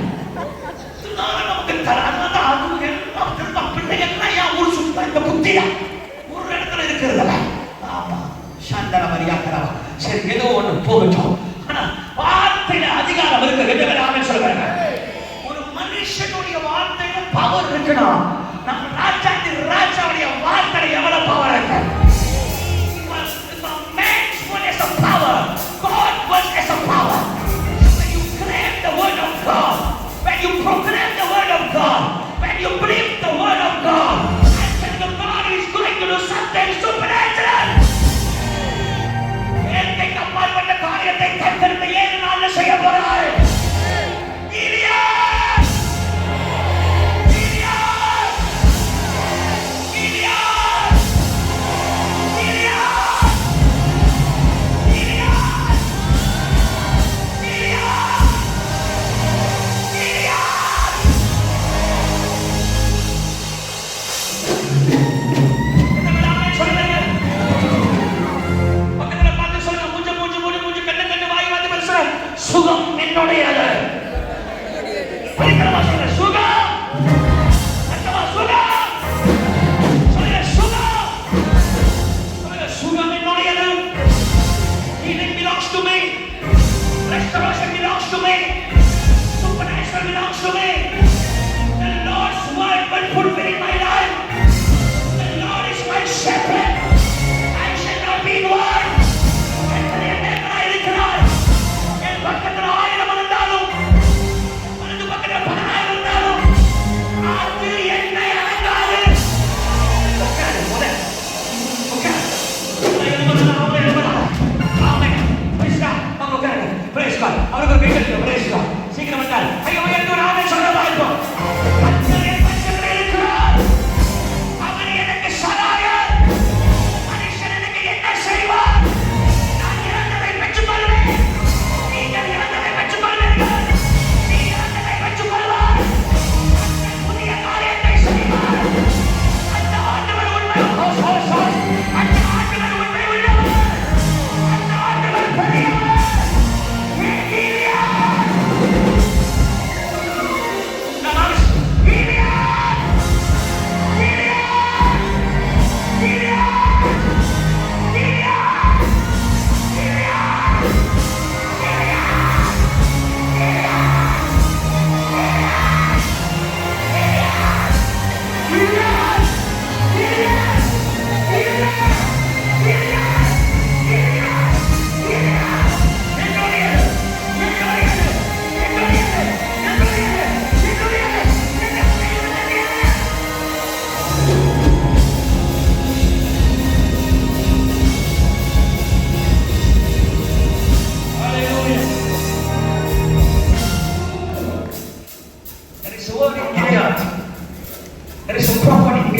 நமக்கு தராத அது எல்லாம் திரும்ப பிள்ளைகள்லாம் ஏன் ஊர் சுற்றுறா இந்த புத்தியா ஒரு இடத்துல இருக்கிறதுல ஆமா சாந்தன மரியாதை சரி ஏதோ ஒண்ணு போகட்டும் ஆனா வார்த்தையில அதிகாரம் இருக்கு ரெண்டு பேரும் ஆமென் சொல்லுங்க ஒரு மனுஷனுடைய வார்த்தையில பவர் இருக்கணும் நம்ம ராஜாவுடைய வார்த்தையில எவ்வளவு பவர் இருக்கு man's word is a power God's word is a power when you claim the word of God when you proclaim the word of God when you believe the word of God and when the God is going to do something supernatural ஏற்கை கப்பாற்பட்ட காரியத்தை கர்த்தர் 7 நாள்ல செய்ய போறார்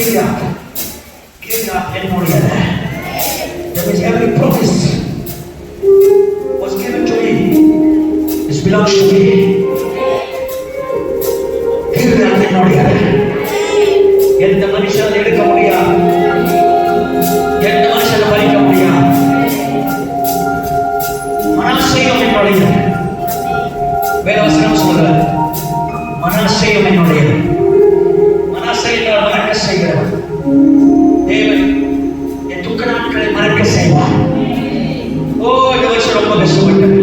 கீழாக என்னுடையது. That means every promise was given to me. This belongs to me. கீழாக என்னுடையது. எந்த மனுஷன் எடுக்க முடியாது, எந்த மனுஷனை பறிக்க முடியாது. மனசையும் என்னுடையது. வேதவசனம் சொல்றார், மனசையும் என்னுடையது. மனசை என்றால் மறக்க செய்கிறவர். தேவன் என் துக்க நாட்களை மறக்க செய்வார். ஓ, இந்த வருஷம் ரொம்ப கஷ்டப்பட்டது.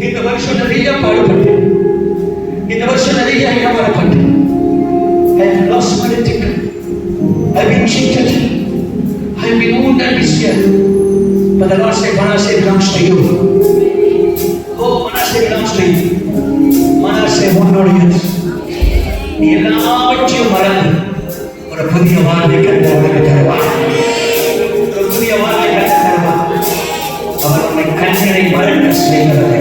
இந்த வருஷம் நிறைய பாடுபட்டு, இந்த வருஷம் நிறைய ஏமாறப்பட்டு, I have lost my ticket. I have been cheated. I have been wounded this year. But the Lord said, Manasseh belongs to you. Oh, Manasseh belongs to you. Manasseh உன்னுடையது. நீ எல்லாவற்றையும் மறந்து ஒரு புதிய வாழ்வை கண்டவனுக்கு தருவார். ஒரு புதிய வாழ்வை கண்டு தருவார். அவர் உன்னை கண்ணீரை மறக்க செய்கிறவர்.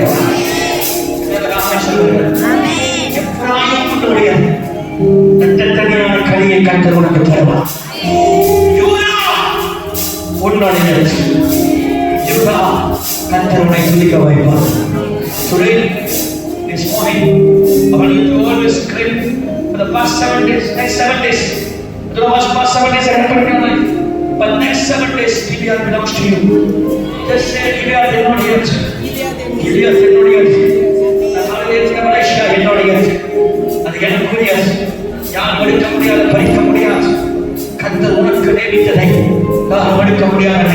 எப்ராயிம் உன்னுடையது. தனியான கனியை கண்டவர் உனக்கு தருவார். யூதா உன்னுடையது. யூதா கர்த்தர் உன்னை துதிக்க வைப்பார். Today, this morning, I want you to always scream for the past 7 days, next 7 days. I don't know what's past 7 days happened in your life, but next 7 days, Gilead belongs to you. Just say, Gilead என்னுடையது. Gilead என்னுடையது. Malaysia என்னுடையது. அது எனக்குரியது. யாரும் எடுக்க முடியாது, பறிக்க முடியாது. கர்த்தர் உனக்கு நியமித்ததை யாரும் எடுக்க முடியாது,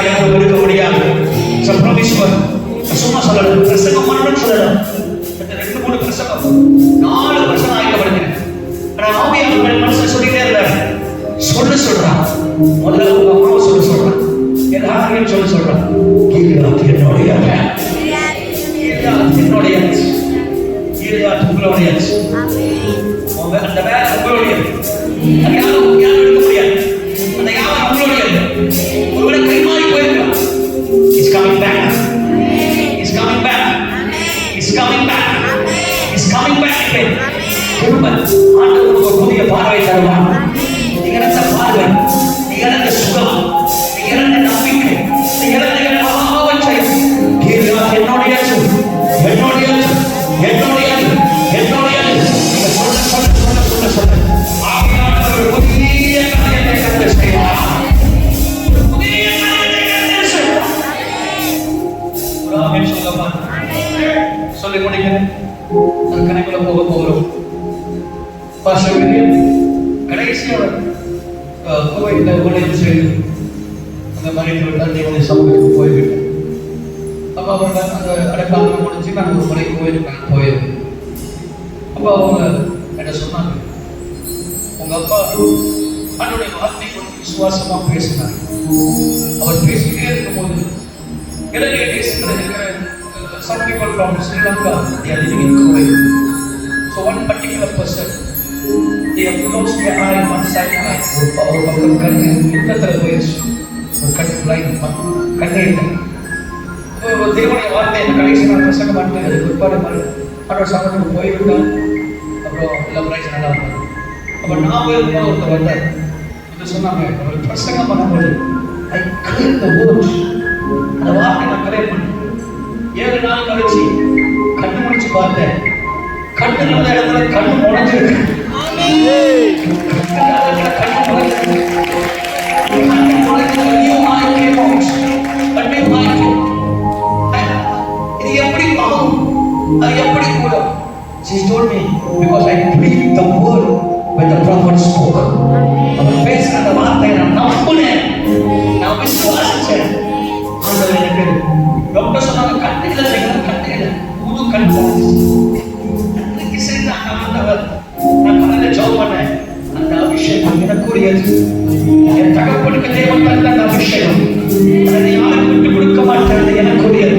யாரும் எடுக்க முடியாது. சும்மா சொல்லலாம், பிரசங்கம் பண்ணணும்னு சொல்லலாம். 2-3 பிரசங்கம் 4 பிரசங்கம் ஆயக்கப்படுகிறேன். ஆனா ஆவியானவர் மனசுல சொல்லிட்டே இருந்தார். சொல்றான். முதல்ல உங்க அம்மாவை சொல்றான், எல்லாரையும் சொல்றான். கீழாத் என்னுடையது. கீழாத் என்னுடையது. கீழாத் உங்களுடையது. அந்த வேலை உங்களுடையது. அது யாரும் எடுக்க முடியாது. அந்த யாரும் உங்களுடையது. ஒருவேளை கை மாறி போயிருக்கலாம். It's coming back. It's coming back. It's coming back. It's coming back again. திரும்ப ஆண்டவர் ஒரு புதிய பார்வை தருவார். நீ இழந்த பார்வை, நீ இழந்த சுகம், நீ இழந்த நம்பிக்கை, நீ இழந்த எல்லாவற்றையும் கீழாத் என்னுடையது. என்னுடையது. என்னுடையது. என்னுடையது. சொல்ல ஆவியானவர் ஒரு புதிய காரியத்தை கண்டு செய்வார். ஒரு புதிய காரியத்தை கண்டு செய்வார். ஒரு ஆமென் சொல்லுமா? சொல்லி முடிக்கிறேன். நான் கணக்குள்ள போக போகிறோம். கடைசியோட கோவையில் ஊழியம் செய்து அந்த மறைத்து தேவனுடைய சமூகத்துக்கு போய்விட்டேன். அப்போ அவங்க அந்த அடைக்காலம் முடிச்சு நாங்கள் ஒரு முறை கோயிலுக்கு நாங்கள் போயிருந்தோம். அப்போ அவங்க என்ன சொன்னாங்க, உங்க அப்பா அவனுடைய வார்த்தை கொண்டு விசுவாசமா பேசினார். அவர் பேசிட்டே இருக்கும்போது இலங்கை தேசத்தில் இருக்கிற some people from Sri Lanka, they are living in Kuwait. So one particular person, they have closed their eye, one side eye, ஒரு பக்கம் கண்ணு யுத்தத்தில் போயிடுச்சு. ஒரு கண்ணு பிளைண்ட், கண்ணே இல்லை. ஒரு தேவனுடைய வார்த்தை இந்த கடைசி நான் பிரசங்கம் பண்ணிட்டு அதுக்கு பிற்பாடு அவரோட சமூகத்துக்கு போயிருந்தேன். அப்புறம் எல்லாம் பிரைஸ் நல்லா வந்தாங்க. அப்போ நான் போயிருந்தோம், ஒருத்தர் வந்தார். இது சொன்னாங்க, ஒரு பிரசங்கம் பண்ணும்போது ஐ கிளியர் த வேர்ட்ஸ், அந்த வார்த்தை நான் கிளியர் பண்ணேன். 7 நாள் கழிச்சு கண்ணு முடிச்சு பார்த்தேன். கண்ணு நல்ல இடத்துல கண்ணு முளைஞ்சிருக்கு. இது எப்படி ஆகும்? அது எப்படி கூடும்? She told me because I believed the word when the prophet spoke. அவர் பேசுற அந்த வார்த்தையை நான் நம்பினேன், நான் விசுவாசிச்சேன். ஆண்டவர் எனக்கு டாக்டர் சொன்னாங்க, கண்ணில செய்யணும், கண்ணில புது கண் அன்றைக்கு செய்த ஆண்டவர். நான் கடலை ஜெபம் பண்ணேன். அந்த அபிஷேகம் எனக்குரியது. என் தகப்பனுக்கு தேவன் தந்த அந்த அபிஷேகம் அதை யாருக்கு விட்டு கொடுக்க மாட்டேன். அது எனக்குரியது.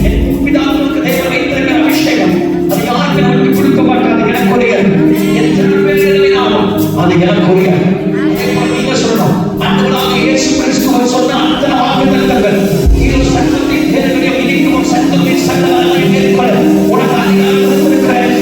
என் பிதாவுக்கு தேவன் வைத்திருக்கிற அபிஷேகம் அது யாருக்கு நான் விட்டு கொடுக்க மாட்டேன். அது எனக்குரியது. எத்தனை பேர் எழுதினாலும் அது எனக்குரியது. நீங்க சொல்லணும், ஆண்டவராக இயேசு கிறிஸ்துவை சொன்ன அத்தனை வாக்குத்தத்தங்கள் இது சட்டத்தின் தேவனுடைய விதிக்கும் சட்டத்தின் சட்டங்களை மேற்கொள்ள உனக்கு அதிகாரம் கொடுக்கிறேன்.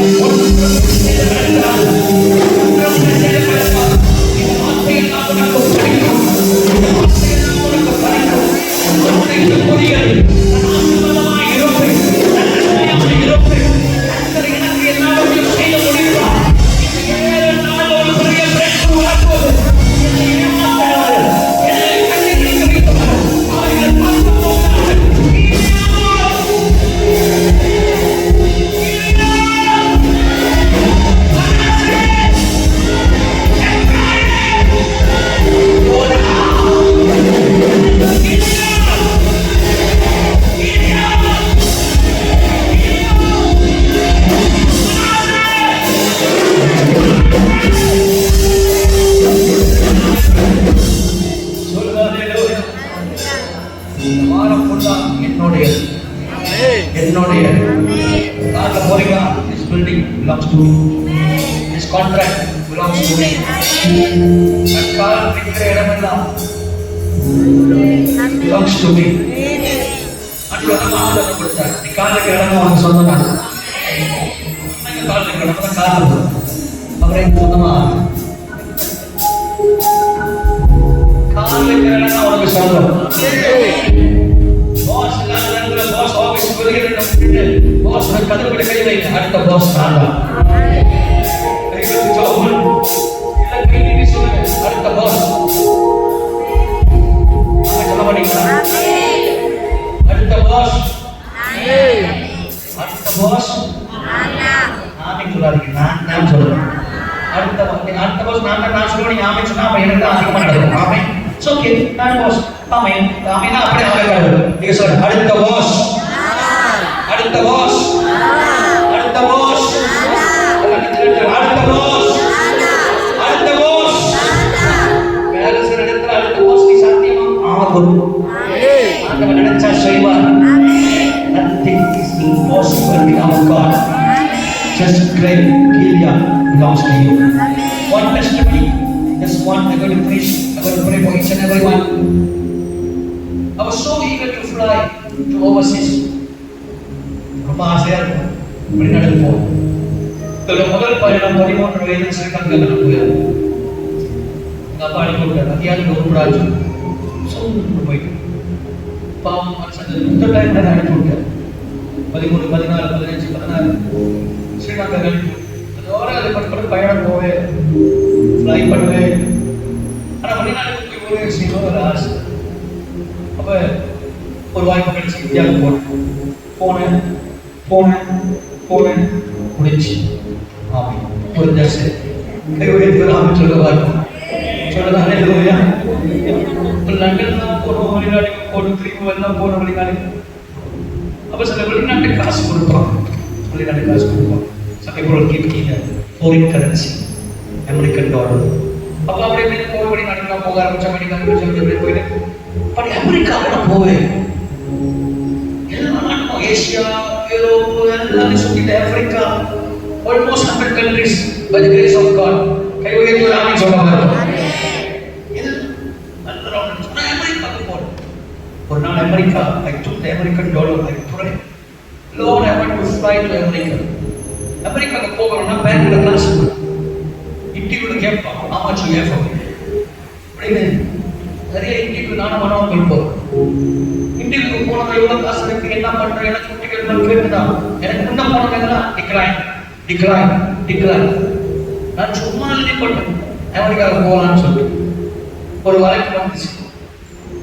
என்னுடையது, என்னுடையது. கார்ல போறீங்களா? This building belongs to me. This contract belongs to me. Car நிற்கிற இடமெல்லாம் belongs to me. அது நம்ம ஆண்டவர் கொடுத்தார். நீ காலுக்கு இடம் உனக்கு சொந்தமா. நீங்க காலுக்கு இடம் தான் காரணம். அவரே சொந்தமா. காலுக்கு இடம் உனக்கு சொந்தம். பாஸ் எல்லாரும் பாஸ் ஆபீஸ் போறீங்க. பாஸ் கதவுல கை வைங்க. அடுத்த பாஸ் நான் தான். கைக்கு ஜாப் இல்ல கைக்கு சொல்லுங்க. அடுத்த பாஸ். நம்ம சொல்ல மாட்டீங்களா? அடுத்த பாஸ். அடுத்த பாஸ். நானே சொல்லாதீங்க. நான் சொல்றேன். அடுத்த பாஸ் நான் சொல்றேன். ஆமே சொன்னா அப்ப எனக்கு அதிகமா நடக்கும். ஆமே. It's okay. நான் பாஸ். ஆமே. ஆமேனா அப்படியே ஆகக்கூடாது. நீங்க சொல்லுங்க. அடுத்த பாஸ். அடுத்த பாஸ். அடுத்த பாஸ். அடுத்த பாஸ். அடுத்த பாஸ். வேலை செய்யற இடத்துல அடுத்த பாஸ் நீ சாத்தியமா? ஆகும். ஆண்டவர் நினைச்சா செய்வார். Nothing is impossible with our God. Just great Gilead belongs to you. One testimony. Just one. I'm going to preach. I'm going to pray for each and every one. I was so eager to fly to overseas. ரொம்ப ஆசையா இருக்கும். வெளிநாடுக்கு போகணும். முதல் பயணம் 13 வயதில் ஸ்ரீலங்கா நான் போயிருந்தேன். எங்க அப்பா அனுப்பி விட்டார். மத்தியானம் ஒரு சூப்பர் போயிட்டு பாவம் இந்த டைம்ல நான் அனுப்பி விட்டேன். 13, 14, 15, 16 ஸ்ரீலங்கா அனுப்பி அதோட அது பட்டு பயணம் போவேன், ஃப்ளை பண்ணுவேன். ஆனால் வெளிநாட்டுக்கு போய் ஒரு செய்யணும் ஒரு ஆசை. அப்போ ஒரு வாய்ப்பு கிடைச்சி இந்தியாவுக்கு போனேன் முடிச்சு. ஆமாம் ஒரு தசை கை உயர்த்தி ஆமாம் சொல்ல வாய்ப்பு சொல்லலாம். இல்லையா லண்டன் தான் போனோம், வெளிநாட்டுக்கு போகணும், திரும்பி வரலாம் போனோம் வெளிநாட்டுக்கு. அப்போ சில வெளிநாட்டுக்கு காசு கொடுப்பான், வெளிநாட்டுக்கு காசு கொடுப்பான். சில பொருள் கேட்கீங்க ஃபாரின் கரன்சி அமெரிக்கன் டாலர். அப்போ அப்படியே போய் வெளிநாட்டுக்கு நான் போக ஆரம்பிச்சேன். அமெரிக்கா போயிட்டு பட் அமெரிக்காவில் நான் போவேன். எல்லா நாட்டும் ஏசியா, யூரோப் எல்லாமே சுற்றிட்டு Africa, almost 100 countries by the grace of God. கை உயர்த்தி ஒரு ஆமென் சொல்லுவாங்க. இது நல்ல ரவுண்ட். நான் அமெரிக்காவுக்கு போனேன். ஒரு நாள் America, I took the American dollar, I prayed, Lord, I want to fly to America. அமெரிக்காவுக்கு போகணும்னா பேங்க்ல காசு இன்டர்வியூல கேட்பான், how much you have for me? அப்படின்னு நிறைய இன்டர்வியூ நானும் மனோம் கொடுப்போம். இன்டர்வியூக்கு போனது எவ்வளவு காசு இருக்கு, என்ன பண்றேன், எனக்கு டிக்கெட் கேட்டுதான். எனக்கு முன்ன போனதெல்லாம் டிக்ளைன். நான் சும்மா எழுதி போட்டேன் அமெரிக்காவுக்கு போகலான்னு சொல்லிட்டு. ஒரு வரைக்கும் வந்துச்சு.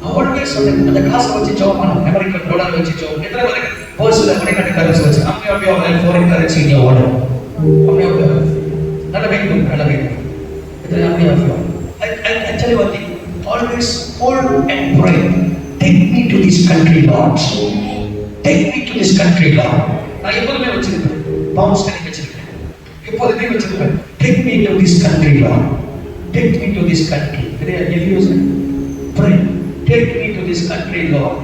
அவளுமே சொன்னேன் அந்த காசை வச்சு ஜோப் பண்ணணும், அமெரிக்கன் டாலர் வச்சு ஜோப். எத்தனை வரைக்கும் போர்ஸில் வெளிநாட்டு கரன்சி வச்சு அப்படியே ஃபாரின் கரன்சி இங்கே ஓடும். அப்படியே நல்ல வேண்டும். Actually, one thing, always hold and pray. Take me to this country, Lord. Take me to this country, Lord. நான் எப்போதுமே வச்சிருக்கேன், பவுன்ஸ் கணக்கு வச்சிருக்கேன், எப்போதுமே வச்சிருக்கேன். Take me to this country, Lord. Take me to this country. If you say, pray. Take me to this country, Lord.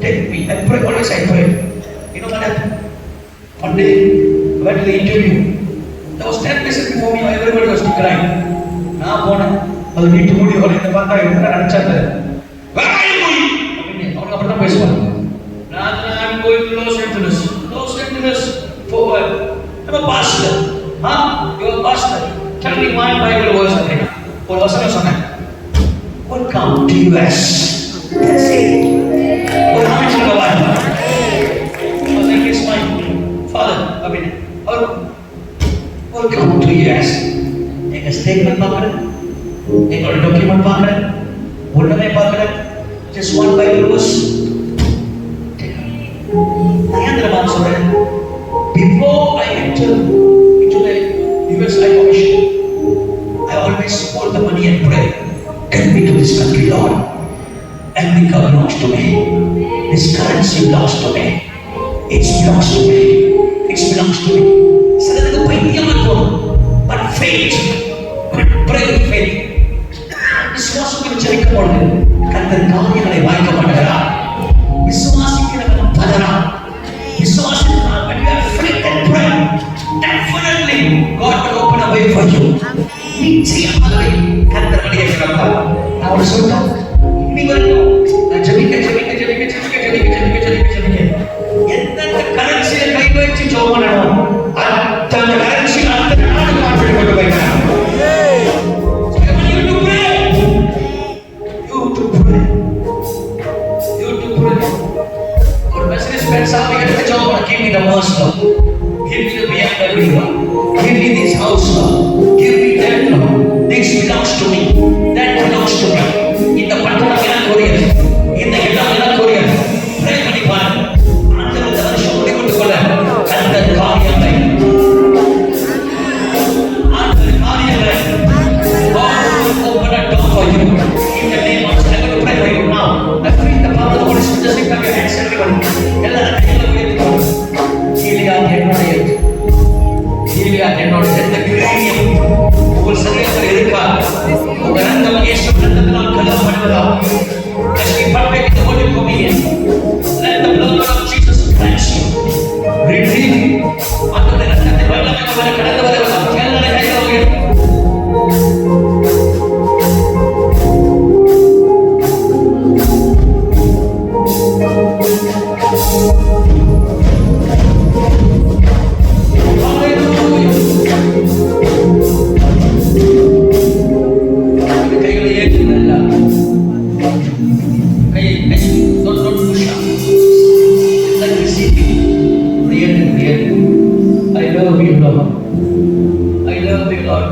Take me. I pray. Always I pray. You know what happened? One day, I went to the interview. There was 10 places before me. Everybody was declined. நான் போனேன். அது வீட்டு மூடி இந்த பார்த்தா என்ன நினைச்சாங்க, அவங்க அப்படிதான் பேசுவாங்க. நான் going to Los Angeles for I'm a pastor. You're a pastor. Tell me my Bible verse again. ஒரு வசனம் சொன்னேன், welcome to US. That's it. ஒரு ஆமென் சொல்லுவாங்க. Like it's my father. அப்படின்னு அவர் welcome to US. எங்க ஸ்டேட்மெண்ட் பார்க்குறேன், எங்களோட டாக்குமெண்ட் பார்க்குறேன், ஒன்றுமே பார்க்குறேன். Just one Bible verse. நான் சொல்றேன், before I enter into the US High Commission, I always hold the money and pray, get me to this country, Lord. America belongs to me. This currency belongs to me. It belongs to me. It belongs to me. சிலருக்கு பைத்தியமா தோணும், but faith, pray with faith. விசுவாசத்தை ஜெயிக்கும் பொழுது கர்த்தர் காரியங்களை வாய்க்க மாட்டாரா? விசுவாசிக்கிறவன் பல விசுவாசிக்கலாம். விசுவாசிக்கலாம். When you have faith and pray, definitely God will open a way for you. நிச்சயமாகவே கர்த்தர் வழியை திறப்பார். நான் ஒரு சொல்றேன், இனி வரைக்கும் நான் ஜெபிக்க எந்தெந்த கரன்சியை கை வச்சு ஜெபம் பண்ணணும், அந்த கரன்சி அந்த நாடு மாற்றி கொண்டு போய்க்கலாம். ஒரு businessman சாமி எடுத்து ஜெபம் பண்ண, give me the most Lord, give me the BMW Lord, give me this house Lord, give me that Lord, this belongs to me, that belongs to me. இந்த பட்டணம் எனக்கு உரியது, இந்த இடம் எனக்கு உரியது. ப்ரே பண்ணி பாருங்க. ஆண்டவர் இந்த வருஷம் முடிவுட்டு கொள்ள அந்த காரியங்களை God will open a door for you. In the name of Jesus, I'm going to pray for you now. I pray in the power of the Holy Spirit. Just lift up your hands, everyone. எல்லாரும் கைகளை உயர்த்துவோம். கீலியாத் என்னுடையது, கீலியாத் என்னுடையது. எந்த கிரீயம் உங்கள் சரீரத்தில் இருக்கா? உங்கள் ரத்தம் இயேசு ரத்தத்தினால் கழுவப்படுவதா? As we partake in the Holy Communion, let the blood of Jesus cleanse you, redeem you. அந்த ரத்தத்தை வல்லமையாக கடந்து வருவதா? எல்லாரும் கைகளை உயர்த்துவோம்.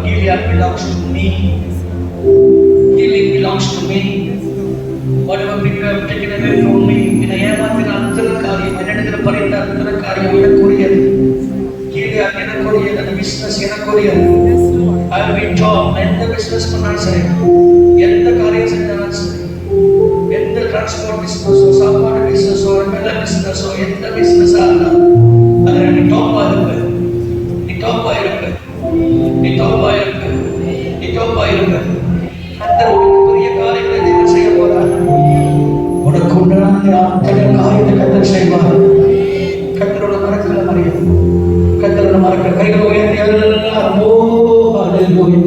Gilead belongs to me. Healing belongs to me. Whatever people have taken away from me, in a ஏமாத்தின அத்தனை காரியம், என்னிடத்தில் பறித்த அத்தனை காரியம் எனக்குரியது. Gilead எனக்குரியது, அந்த பிசினஸ் எனக்குரியது. I have been told, எந்த பிசினஸ் பண்ணாலும் சரி, எந்த காரியம் செஞ்சாலும் சரி, எந்த டிரான்ஸ்போர்ட் பிசினஸோ, சாப்பாடு பிசினஸோ, வெள்ள பிசினஸோ, எந்த பிசினஸா இருந்தாலும் அதில் நீ டாப்பா இருப்ப, நீ டாப்பா இருப்ப, நீ டாப்பா இருப்ப, நீ டாப்பா இருப்ப. கர்த்தர் உனக்கு பெரிய காரியங்களை தேவன் செய்ய போறார். உனக்கு உண்டான அத்தனை காரியத்தை கர்த்தர் செய்வார். கர்த்தரோட மறக்கல மறியும், கர்த்தரோட மறக்கல கைகளை உயர்த்தி எல்லாரும் ஓ ஹalleluya